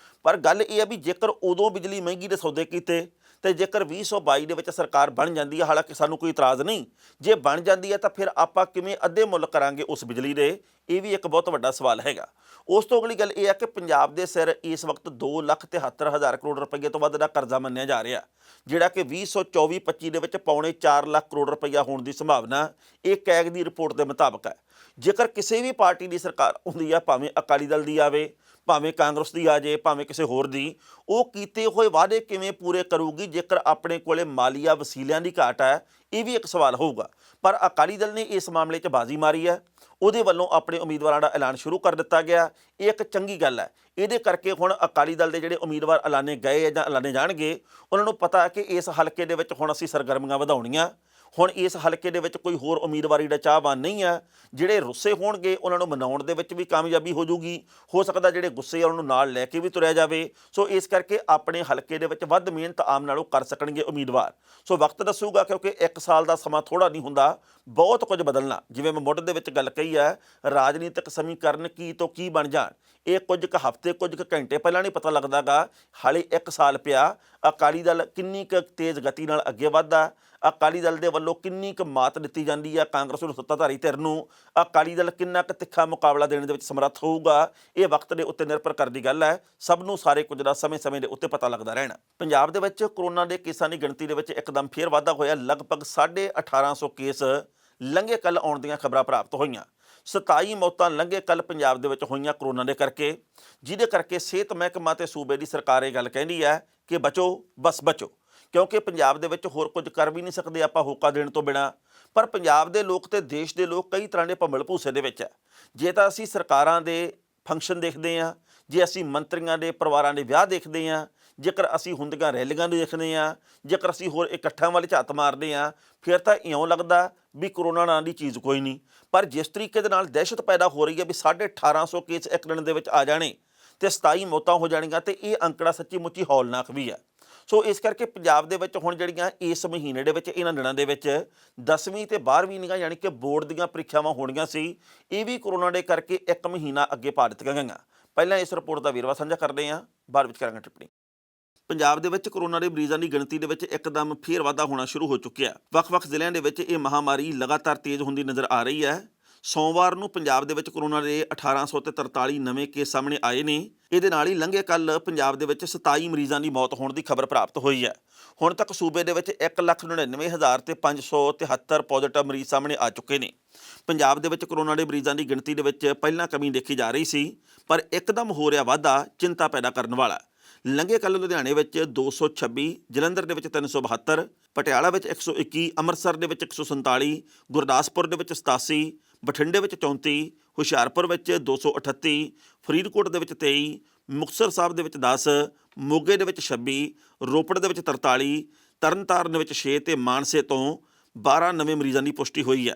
ਪਰ ਗੱਲ ਇਹ ਹੈ ਵੀ ਜੇਕਰ ਉਦੋਂ ਬਿਜਲੀ ਮਹਿੰਗੀ ਦੇ ਸੌਦੇ ਕੀਤੇ ਤੇ ਜੇਕਰ 2022 ਦੇ ਵਿੱਚ ਸਰਕਾਰ ਬਣ ਜਾਂਦੀ ਹੈ, ਹਾਲਾਂਕਿ ਸਾਨੂੰ ਕੋਈ ਇਤਰਾਜ਼ ਨਹੀਂ, ਜੇ ਬਣ ਜਾਂਦੀ ਹੈ ਤਾਂ ਫਿਰ ਆਪਾਂ ਕਿਵੇਂ ਅੱਧੇ ਮੁੱਲ ਕਰਾਂਗੇ ਉਸ ਬਿਜਲੀ ਦੇ, ਇਹ ਵੀ ਇੱਕ ਬਹੁਤ ਵੱਡਾ ਸਵਾਲ ਹੈਗਾ। ਉਸ ਤੋਂ ਅਗਲੀ ਗੱਲ ਇਹ ਹੈ ਕਿ ਪੰਜਾਬ ਦੇ ਸਿਰ ਇਸ ਵਕਤ 2,73,000 ਕਰੋੜ ਰੁਪਏ ਤੋਂ ਵੱਧ ਦਾ ਕਰਜ਼ਾ ਮੰਨਿਆ ਜਾ ਰਿਹਾ, ਜਿਹੜਾ ਕਿ 2024-25 ਦੇ ਵਿੱਚ ਪੌਣੇ 4 ਲੱਖ ਕਰੋੜ ਰੁਪਈਆ ਹੋਣ ਦੀ ਸੰਭਾਵਨਾ ਇਹ ਕੈਗ ਦੀ ਰਿਪੋਰਟ ਦੇ ਮੁਤਾਬਕ ਹੈ। ਜੇਕਰ ਕਿਸੇ ਵੀ ਪਾਰਟੀ ਦੀ ਸਰਕਾਰ ਹੁੰਦੀ ਆ, ਭਾਵੇਂ ਅਕਾਲੀ ਦਲ ਦੀ ਆਵੇ, ਭਾਵੇਂ ਕਾਂਗਰਸ ਦੀ ਆ ਜਾਏ, ਭਾਵੇਂ ਕਿਸੇ ਹੋਰ ਦੀ, ਉਹ ਕੀਤੇ ਹੋਏ ਵਾਅਦੇ ਕਿਵੇਂ ਪੂਰੇ ਕਰੂਗੀ ਜੇਕਰ ਆਪਣੇ ਕੋਲੇ ਮਾਲੀਆ ਵਸੀਲਿਆਂ ਦੀ ਘਾਟ ਹੈ, ਇਹ ਵੀ ਇੱਕ ਸਵਾਲ ਹੋਊਗਾ। ਪਰ ਅਕਾਲੀ ਦਲ ਨੇ ਇਸ ਮਾਮਲੇ 'ਚ ਬਾਜ਼ੀ ਮਾਰੀ ਹੈ, ਉਹਦੇ ਵੱਲੋਂ ਆਪਣੇ ਉਮੀਦਵਾਰਾਂ ਦਾ ਐਲਾਨ ਸ਼ੁਰੂ ਕਰ ਦਿੱਤਾ ਗਿਆ। ਇਹ ਇੱਕ ਚੰਗੀ ਗੱਲ ਹੈ। ਇਹਦੇ ਕਰਕੇ ਹੁਣ ਅਕਾਲੀ ਦਲ ਦੇ ਜਿਹੜੇ ਉਮੀਦਵਾਰ ਐਲਾਨੇ ਗਏ ਜਾਂ ਐਲਾਨੇ ਜਾਣਗੇ, ਉਹਨਾਂ ਨੂੰ ਪਤਾ ਹੈ ਕਿ ਇਸ ਹਲਕੇ ਦੇ ਵਿੱਚ ਹੁਣ ਅਸੀਂ ਸਰਗਰਮੀਆਂ ਵਧਾਉਣੀਆਂ। ਹੁਣ ਇਸ ਹਲਕੇ ਦੇ ਵਿੱਚ ਕੋਈ ਹੋਰ ਉਮੀਦਵਾਰੀ ਦਾ ਚਾਹਵਾਨ ਨਹੀਂ ਹੈ। ਜਿਹੜੇ ਰੁੱਸੇ ਹੋਣਗੇ ਉਹਨਾਂ ਨੂੰ ਮਨਾਉਣ ਦੇ ਵਿੱਚ ਵੀ ਕਾਮਯਾਬੀ ਹੋ ਜੂਗੀ, ਹੋ ਸਕਦਾ ਜਿਹੜੇ ਗੁੱਸੇ ਆ ਉਹਨਾਂ ਨੂੰ ਨਾਲ ਲੈ ਕੇ ਵੀ ਤੁਰਿਆ ਜਾਵੇ। ਸੋ ਇਸ ਕਰਕੇ ਆਪਣੇ ਹਲਕੇ ਦੇ ਵਿੱਚ ਵੱਧ ਮਿਹਨਤ ਆਮ ਨਾਲੋਂ ਕਰ ਸਕਣਗੇ ਉਮੀਦਵਾਰ। ਸੋ ਵਕਤ ਦੱਸੂਗਾ, ਕਿਉਂਕਿ 1 ਸਾਲ ਦਾ ਸਮਾਂ ਥੋੜ੍ਹਾ ਨਹੀਂ ਹੁੰਦਾ, ਬਹੁਤ ਕੁਝ ਬਦਲਣਾ। ਜਿਵੇਂ ਮੈਂ ਮੁੱਢ ਦੇ ਵਿੱਚ ਗੱਲ ਕਹੀ ਹੈ, ਰਾਜਨੀਤਿਕ ਸਮੀਕਰਨ ਕੀ ਤੋਂ ਕੀ ਬਣ ਜਾਣ, ਇਹ ਕੁਝ ਕੁ ਹਫ਼ਤੇ, ਕੁਝ ਕੁ ਘੰਟੇ ਪਹਿਲਾਂ ਨਹੀਂ ਪਤਾ ਲੱਗਦਾ ਗਾ। ਹਾਲੇ 1 ਸਾਲ ਪਿਆ। ਅਕਾਲੀ ਦਲ ਕਿੰਨੀ ਕੁ ਤੇਜ਼ ਗਤੀ ਨਾਲ ਅੱਗੇ ਵੱਧਦਾ, ਅਕਾਲੀ ਦਲ ਦੇ ਵੱਲੋਂ ਕਿੰਨੀ ਕੁ ਮਾਤ ਦਿੱਤੀ ਜਾਂਦੀ ਹੈ ਕਾਂਗਰਸ ਨੂੰ, ਸੱਤਾਧਾਰੀ ਧਿਰ ਨੂੰ, ਅਕਾਲੀ ਦਲ ਕਿੰਨਾ ਕੁ ਤਿੱਖਾ ਮੁਕਾਬਲਾ ਦੇਣ ਦੇ ਵਿੱਚ ਸਮਰੱਥ ਹੋਊਗਾ, ਇਹ ਵਕਤ ਦੇ ਉੱਤੇ ਨਿਰਭਰ ਕਰਦੀ ਗੱਲ ਹੈ। ਸਭ ਨੂੰ ਸਾਰੇ ਕੁਝ ਦਾ ਸਮੇਂ-ਸਮੇਂ ਦੇ ਉੱਤੇ ਪਤਾ ਲੱਗਦਾ ਰਹਿਣਾ। ਪੰਜਾਬ ਦੇ ਵਿੱਚ ਕੋਰੋਨਾ ਦੇ ਕੇਸਾਂ ਦੀ ਗਿਣਤੀ ਦੇ ਵਿੱਚ ਇੱਕਦਮ ਫੇਰ ਵਾਧਾ ਹੋਇਆ। ਲਗਭਗ 1850 ਕੇਸ ਲੰਘੇ ਕੱਲ੍ਹ ਆਉਣ ਦੀਆਂ ਖਬਰਾਂ ਪ੍ਰਾਪਤ ਹੋਈਆਂ। 27 ਮੌਤਾਂ ਲੰਘੇ ਕੱਲ੍ਹ ਪੰਜਾਬ ਦੇ ਵਿੱਚ ਹੋਈਆਂ ਕੋਰੋਨਾ ਦੇ ਕਰਕੇ, ਜਿਹਦੇ ਕਰਕੇ ਸਿਹਤ ਮਹਿਕਮਾ ਤੇ ਸੂਬੇ ਦੀ ਸਰਕਾਰ ਇਹ ਗੱਲ ਕਹਿੰਦੀ ਹੈ ਕਿ ਬਚੋ, ਬਸ ਬਚੋ, ਕਿਉਂਕਿ ਪੰਜਾਬ ਦੇ ਵਿੱਚ ਹੋਰ ਕੁਝ ਕਰ ਵੀ ਨਹੀਂ ਸਕਦੇ ਆਪਾਂ ਹੋਕਾ ਦੇਣ ਤੋਂ ਬਿਨਾਂ। ਪਰ ਪੰਜਾਬ ਦੇ ਲੋਕ ਤੇ ਦੇਸ਼ ਦੇ ਲੋਕ ਕਈ ਤਰ੍ਹਾਂ ਦੇ ਭੰਬਲ ਭੂਸੇ ਦੇ ਵਿੱਚ ਹੈ। ਜੇ ਤਾਂ ਅਸੀਂ ਸਰਕਾਰਾਂ ਦੇ ਫੰਕਸ਼ਨ ਦੇਖਦੇ ਹਾਂ, ਜੇ ਅਸੀਂ ਮੰਤਰੀਆਂ ਦੇ ਪਰਿਵਾਰਾਂ ਦੇ ਵਿਆਹ ਦੇਖਦੇ ਹਾਂ, ਜੇਕਰ ਅਸੀਂ ਹੁੰਦੀਆਂ ਰੈਲੀਆਂ ਨੂੰ ਦੇਖਦੇ ਹਾਂ, ਜੇਕਰ ਅਸੀਂ ਹੋਰ ਇਕੱਠਾਂ ਵੱਲ ਝਾਤ ਮਾਰਦੇ ਹਾਂ, ਫਿਰ ਤਾਂ ਇਉਂ ਲੱਗਦਾ ਵੀ ਕਰੋਨਾ ਨਾਂ ਦੀ ਚੀਜ਼ ਕੋਈ ਨਹੀਂ। ਪਰ ਜਿਸ ਤਰੀਕੇ ਦੇ ਨਾਲ ਦਹਿਸ਼ਤ ਪੈਦਾ ਹੋ ਰਹੀ ਹੈ ਵੀ 1850 ਕੇਸ ਇੱਕ ਦਿਨ ਦੇ ਵਿੱਚ ਆ ਜਾਣੇ ਤੇ 27 ਮੌਤਾਂ ਹੋ ਜਾਣੀਆਂ, ਤੇ ਇਹ ਅੰਕੜਾ ਸੱਚੀ ਮੁੱਚੀ ਹੌਲਨਾਕ ਵੀ ਹੈ। ਸੋ ਇਸ ਕਰਕੇ ਪੰਜਾਬ ਦੇ ਵਿੱਚ ਹੁਣ ਜਿਹੜੀਆਂ ਇਸ ਮਹੀਨੇ ਦੇ ਵਿੱਚ, ਇਹਨਾਂ ਦਿਨਾਂ ਦੇ ਵਿੱਚ 10ਵੀਂ ਤੇ 12ਵੀਂ ਦੀਆਂ ਯਾਨੀ ਕਿ ਬੋਰਡ ਦੀਆਂ ਪ੍ਰੀਖਿਆਵਾਂ ਹੋਣੀਆਂ ਸੀ, ਇਹ ਵੀ ਕਰੋਨਾ ਦੇ ਕਰਕੇ 1 ਮਹੀਨਾ ਅੱਗੇ ਪਾ ਦਿੱਤੀਆਂ ਗਈਆਂ। ਪਹਿਲਾਂ ਇਸ ਰਿਪੋਰਟ ਦਾ ਵੇਰਵਾ ਸਾਂਝਾ ਕਰਦੇ ਹਾਂ, ਬਾਅਦ ਵਿੱਚ ਕਰਾਂਗੇ ਟਿੱਪਣੀ। ਪੰਜਾਬ ਦੇ ਵਿੱਚ ਕੋਰੋਨਾ ਦੇ ਮਰੀਜ਼ਾਂ ਦੀ ਗਿਣਤੀ ਦੇ ਵਿੱਚ ਇੱਕਦਮ ਫੇਰ ਵਾਧਾ ਹੋਣਾ ਸ਼ੁਰੂ ਹੋ ਚੁੱਕਿਆ। ਵੱਖ-ਵੱਖ ਜ਼ਿਲ੍ਹਿਆਂ ਦੇ ਵਿੱਚ ਇਹ ਮਹਾਮਾਰੀ ਲਗਾਤਾਰ ਤੇਜ਼ ਹੁੰਦੀ ਨਜ਼ਰ ਆ ਰਹੀ ਹੈ। ਸੋਮਵਾਰ ਨੂੰ ਪੰਜਾਬ ਦੇ ਵਿੱਚ ਕੋਰੋਨਾ ਦੇ 1843 ਨਵੇਂ ਕੇਸ ਸਾਹਮਣੇ ਆਏ ਨੇ। ਇਹਦੇ ਨਾਲ ਹੀ ਲੰਘੇ ਕੱਲ੍ਹ ਪੰਜਾਬ ਦੇ ਵਿੱਚ 27 ਮਰੀਜ਼ਾਂ ਦੀ ਮੌਤ ਹੋਣ ਦੀ ਖਬਰ ਪ੍ਰਾਪਤ ਹੋਈ ਹੈ। ਹੁਣ ਤੱਕ ਸੂਬੇ ਦੇ ਵਿੱਚ 1,99,573 ਪੋਜ਼ੀਟਿਵ ਮਰੀਜ਼ ਸਾਹਮਣੇ ਆ ਚੁੱਕੇ ਨੇ। ਪੰਜਾਬ ਦੇ ਵਿੱਚ ਕੋਰੋਨਾ ਦੇ ਮਰੀਜ਼ਾਂ ਦੀ ਗਿਣਤੀ ਦੇ ਵਿੱਚ ਪਹਿਲਾਂ ਕਮੀ ਦੇਖੀ ਜਾ ਰਹੀ ਸੀ, ਪਰ ਇੱਕਦਮ ਹੋ ਰਿਹਾ ਵਾਧਾ ਚਿੰਤਾ ਪੈਦਾ ਕਰਨ ਵਾਲਾ। ਲੰਘੇ ਕੱਲ੍ਹ ਲੁਧਿਆਣੇ ਵਿੱਚ 226, ਜਲੰਧਰ ਦੇ ਵਿੱਚ 372, ਪਟਿਆਲਾ ਵਿੱਚ 121, ਅੰਮ੍ਰਿਤਸਰ ਦੇ ਵਿੱਚ 147, ਗੁਰਦਾਸਪੁਰ ਦੇ ਵਿੱਚ 87, ਬਠਿੰਡੇ ਵਿੱਚ 34, ਹੁਸ਼ਿਆਰਪੁਰ ਵਿੱਚ 238, ਫਰੀਦਕੋਟ ਦੇ ਵਿੱਚ 23, ਮੁਕਤਸਰ ਸਾਹਿਬ ਦੇ ਵਿੱਚ 10, ਮੋਗੇ ਦੇ ਵਿੱਚ 26, ਰੋਪੜ ਦੇ ਵਿੱਚ 43, ਤਰਨਤਾਰਨ ਦੇ ਵਿੱਚ 6 ਤੇ ਮਾਨਸੇ ਤੋਂ 12 ਨਵੇਂ ਮਰੀਜ਼ਾਂ ਦੀ ਪੁਸ਼ਟੀ ਹੋਈ ਹੈ।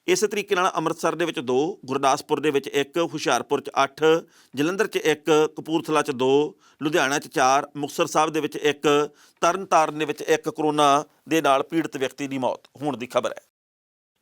ਇਸੇ ਤਰੀਕੇ ਨਾਲ ਅੰਮ੍ਰਿਤਸਰ ਦੇ ਵਿੱਚ 2, ਗੁਰਦਾਸਪੁਰ ਦੇ ਵਿੱਚ 1, ਹੁਸ਼ਿਆਰਪੁਰ 'ਚ 8, ਜਲੰਧਰ 'ਚ 1, ਕਪੂਰਥਲਾ 'ਚ 2, ਲੁਧਿਆਣਾ 'ਚ 4, ਮੁਕਤਸਰ ਸਾਹਿਬ ਦੇ ਵਿੱਚ 1, ਤਰਨਤਾਰਨ ਦੇ ਵਿੱਚ 1 ਕਰੋਨਾ ਦੇ ਨਾਲ ਪੀੜਤ ਵਿਅਕਤੀ ਦੀ ਮੌਤ ਹੋਣ ਦੀ ਖਬਰ ਹੈ।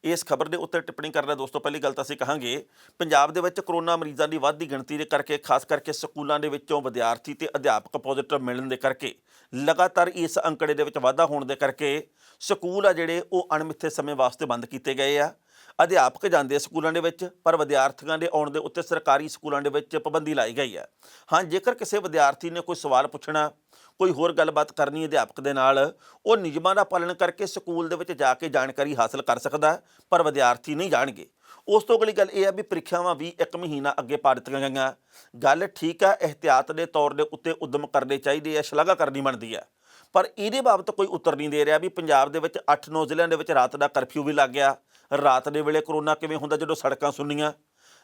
ਇਸ ਖਬਰ ਦੇ ਉੱਤੇ ਟਿੱਪਣੀ ਕਰਨਾ ਦੋਸਤੋ, ਪਹਿਲੀ ਗੱਲ ਤਾਂ ਅਸੀਂ ਕਹਾਂਗੇ ਪੰਜਾਬ ਦੇ ਵਿੱਚ ਕਰੋਨਾ ਮਰੀਜ਼ਾਂ ਦੀ ਵੱਧਦੀ ਗਿਣਤੀ ਦੇ ਕਰਕੇ, ਖਾਸ ਕਰਕੇ ਸਕੂਲਾਂ ਦੇ ਵਿੱਚੋਂ ਵਿਦਿਆਰਥੀ ਤੇ ਅਧਿਆਪਕ ਪੋਜ਼ੀਟਿਵ ਮਿਲਣ ਦੇ ਕਰਕੇ, ਲਗਾਤਾਰ ਇਸ ਅੰਕੜੇ ਦੇ ਵਿੱਚ ਵਾਧਾ ਹੋਣ ਦੇ ਕਰਕੇ ਸਕੂਲ ਆ ਜਿਹੜੇ ਉਹ ਅਣਮਿੱਥੇ ਸਮੇਂ ਵਾਸਤੇ ਬੰਦ ਕੀਤੇ ਗਏ ਆ। ਅਧਿਆਪਕ ਜਾਂਦੇ ਆ ਸਕੂਲਾਂ ਦੇ ਵਿੱਚ, ਪਰ ਵਿਦਿਆਰਥੀਆਂ ਦੇ ਆਉਣ ਦੇ ਉੱਤੇ ਸਰਕਾਰੀ ਸਕੂਲਾਂ ਦੇ ਵਿੱਚ ਪਾਬੰਦੀ ਲਾਈ ਗਈ ਹੈ। ਹਾਂ, ਜੇਕਰ ਕਿਸੇ ਵਿਦਿਆਰਥੀ ਨੇ ਕੋਈ ਸਵਾਲ ਪੁੱਛਣਾ, ਕੋਈ ਹੋਰ ਗੱਲਬਾਤ ਕਰਨੀ ਅਧਿਆਪਕ ਦੇ ਨਾਲ, ਉਹ ਨਿਯਮਾਂ ਦਾ ਪਾਲਣ ਕਰਕੇ ਸਕੂਲ ਦੇ ਵਿੱਚ ਜਾ ਕੇ ਜਾਣਕਾਰੀ ਹਾਸਲ ਕਰ ਸਕਦਾ, ਪਰ ਵਿਦਿਆਰਥੀ ਨਹੀਂ ਜਾਣਗੇ। ਉਸ ਤੋਂ ਅਗਲੀ ਗੱਲ ਇਹ ਹੈ ਵੀ ਪ੍ਰੀਖਿਆਵਾਂ ਵੀ 1 ਮਹੀਨਾ ਅੱਗੇ ਪਾ ਦਿੱਤੀਆਂ ਗਈਆਂ। ਗੱਲ ਠੀਕ ਆ, ਇਹਤਿਆਤ ਦੇ ਤੌਰ ਦੇ ਉੱਤੇ ਉਦਮ ਕਰਨੇ ਚਾਹੀਦੇ ਆ, ਸ਼ਲਾਘਾ ਕਰਨੀ ਬਣਦੀ ਹੈ, ਪਰ ਇਹਦੇ ਬਾਬਤ ਕੋਈ ਉੱਤਰ ਨਹੀਂ ਦੇ ਰਿਹਾ ਵੀ ਪੰਜਾਬ ਦੇ ਵਿੱਚ 8-9 ਜ਼ਿਲ੍ਹਿਆਂ ਦੇ ਵਿੱਚ ਰਾਤ ਦਾ ਕਰਫਿਊ ਵੀ ਲੱਗ ਗਿਆ। ਰਾਤ ਦੇ ਵੇਲੇ ਕਰੋਨਾ ਕਿਵੇਂ ਹੁੰਦਾ ਜਦੋਂ ਸੜਕਾਂ ਸੁੰਨੀਆਂ?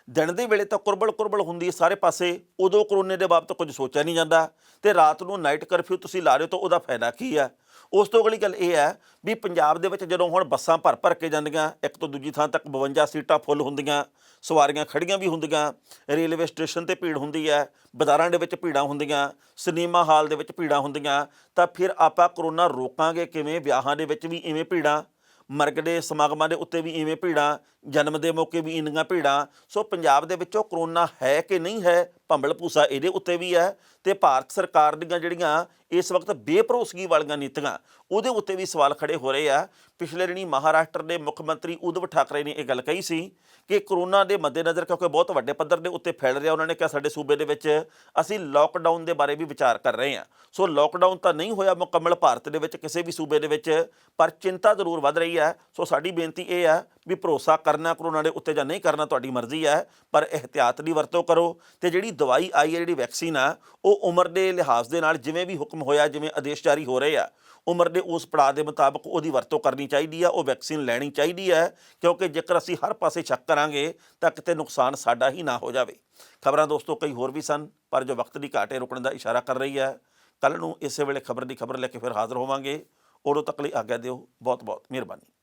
ਦਿਨ ਦੇ ਵੇਲੇ ਤਾਂ ਕੁਰਬਲ ਹੁੰਦੀ ਹੈ ਸਾਰੇ ਪਾਸੇ, ਉਦੋਂ ਕਰੋਨੇ ਦੇ ਬਾਬਤ ਕੁਝ ਸੋਚਿਆ ਨਹੀਂ ਜਾਂਦਾ, ਤੇ ਰਾਤ ਨੂੰ ਨਾਈਟ ਕਰਫਿਊ ਤੁਸੀਂ ਲਾ ਰਹੇ ਹੋ ਤਾਂ ਉਹਦਾ ਫਾਇਦਾ ਕੀ ਹੈ? ਉਸ ਤੋਂ ਅਗਲੀ ਗੱਲ ਇਹ ਹੈ ਵੀ ਪੰਜਾਬ ਦੇ ਵਿੱਚ ਜਦੋਂ ਹੁਣ ਬੱਸਾਂ ਭਰ ਕੇ ਜਾਂਦੀਆਂ, ਇੱਕ ਤੋਂ ਦੂਜੀ ਥਾਂ ਤੱਕ 52 ਸੀਟਾਂ ਫੁੱਲ ਹੁੰਦੀਆਂ, ਸਵਾਰੀਆਂ ਖੜੀਆਂ ਵੀ ਹੁੰਦੀਆਂ, ਰੇਲਵੇ ਸਟੇਸ਼ਨ 'ਤੇ ਭੀੜ ਹੁੰਦੀ ਹੈ, ਬਾਜ਼ਾਰਾਂ ਦੇ ਵਿੱਚ ਭੀੜਾਂ ਹੁੰਦੀਆਂ, ਸਿਨੇਮਾ ਹਾਲ ਦੇ ਵਿੱਚ ਭੀੜਾਂ ਹੁੰਦੀਆਂ, ਤਾਂ ਫਿਰ ਆਪਾਂ ਕਰੋਨਾ ਰੋਕਾਂਗੇ ਕਿਵੇਂ? ਵਿਆਹਾਂ ਦੇ ਵਿੱਚ ਵੀ ਇਵੇਂ ਭੀੜਾਂ, ਮਰਗ ਦੇ ਸਮਾਗਮਾਂ ਦੇ ਉੱਤੇ ਵੀ ਇਵੇਂ ਭੀੜਾਂ, ਜਨਮ ਦੇ ਮੌਕੇ ਵੀ ਇੰਨੀਆਂ ਭੀੜਾਂ। ਸੋ ਪੰਜਾਬ ਦੇ ਵਿੱਚੋਂ ਕਰੋਨਾ ਹੈ ਕਿ ਨਹੀਂ ਹੈ, ਭੰਬਲ ਭੂਸਾ ਇਹਦੇ ਉੱਤੇ ਵੀ ਹੈ ਤੇ ਭਾਰਤ ਸਰਕਾਰ ਦੀਆਂ ਜਿਹੜੀਆਂ ਇਸ ਵਕਤ ਬੇਭਰੋਸਗੀ ਵਾਲੀਆਂ ਨੀਤੀਆਂ ਉਹਦੇ ਉੱਤੇ ਵੀ ਸਵਾਲ ਖੜੇ ਹੋ ਰਹੇ ਆ। ਪਿਛਲੇ ਦਿਨੀ ਮਹਾਰਾਸ਼ਟਰ ਦੇ ਮੁੱਖ ਮੰਤਰੀ ਉਧਵ ਠਾਕਰੇ ਨੇ ਇਹ ਗੱਲ ਕਹੀ ਸੀ ਕਿ ਕਰੋਨਾ ਦੇ ਮੱਦੇਨਜ਼ਰ ਕਿਉਂਕਿ ਬਹੁਤ ਵੱਡੇ ਪੱਧਰ ਦੇ ਉੱਤੇ ਫੈਲ ਰਿਹਾ, ਉਹਨਾਂ ਨੇ ਕਿਹਾ ਸਾਡੇ ਸੂਬੇ ਦੇ ਵਿੱਚ ਅਸੀਂ ਲੋਕਡਾਊਨ ਦੇ ਬਾਰੇ ਵੀ ਵਿਚਾਰ ਕਰ ਰਹੇ ਹਾਂ। ਸੋ ਲੋਕਡਾਊਨ ਤਾਂ ਨਹੀਂ ਹੋਇਆ ਮੁਕੰਮਲ ਭਾਰਤ ਦੇ ਵਿੱਚ ਕਿਸੇ ਵੀ ਸੂਬੇ ਦੇ ਵਿੱਚ, ਪਰ ਚਿੰਤਾ ਜ਼ਰੂਰ ਵੱਧ ਰਹੀ ਹੈ। ਸੋ ਸਾਡੀ ਬੇਨਤੀ ਇਹ ਹੈ ਵੀ ਭਰੋਸਾ ਕਰਨਾ ਕਰੋਨਾ ਦੇ ਉੱਤੇ ਜਾਂ ਨਹੀਂ ਕਰਨਾ ਤੁਹਾਡੀ ਮਰਜ਼ੀ ਹੈ, ਪਰ ਇਹਤਿਆਤ ਦੀ ਵਰਤੋਂ ਕਰੋ। ਤੇ ਜਿਹੜੀ ਦਵਾਈ ਆਈ ਹੈ, ਜਿਹੜੀ ਵੈਕਸੀਨ ਆ, ਉਹ ਉਮਰ ਦੇ ਲਿਹਾਜ਼ ਦੇ ਨਾਲ ਜਿਵੇਂ ਵੀ ਹੁਕਮ ਹੋਇਆ, ਜਿਵੇਂ ਆਦੇਸ਼ ਜਾਰੀ ਹੋ ਰਹੇ ਆ, ਉਮਰ ਦੇ ਉਸ ਪੜਾਅ ਦੇ ਮੁਤਾਬਕ ਉਹਦੀ ਵਰਤੋਂ ਕਰਨੀ ਚਾਹੀਦੀ ਆ, ਉਹ ਵੈਕਸੀਨ ਲੈਣੀ ਚਾਹੀਦੀ ਹੈ। ਕਿਉਂਕਿ ਜੇਕਰ ਅਸੀਂ ਹਰ ਪਾਸੇ ਸ਼ੱਕ ਕਰਾਂਗੇ ਤਾਂ ਕਿਤੇ ਨੁਕਸਾਨ ਸਾਡਾ ਹੀ ਨਾ ਹੋ ਜਾਵੇ। ਖਬਰਾਂ ਦੋਸਤੋ ਕਈ ਹੋਰ ਵੀ ਸਨ, ਪਰ ਜੋ ਵਕਤ ਦੀ ਘਾਟ ਹੈ ਰੁਕਣ ਦਾ ਇਸ਼ਾਰਾ ਕਰ ਰਹੀ ਹੈ। ਕੱਲ੍ਹ ਨੂੰ ਇਸੇ ਵੇਲੇ ਖਬਰ ਦੀ ਖਬਰ ਲੈ ਕੇ ਫਿਰ ਹਾਜ਼ਰ ਹੋਵਾਂਗੇ। ਉਦੋਂ ਤੱਕ ਲਈ ਆਗਿਆ ਦਿਓ। ਬਹੁਤ ਬਹੁਤ ਮਿਹਰਬਾਨੀ।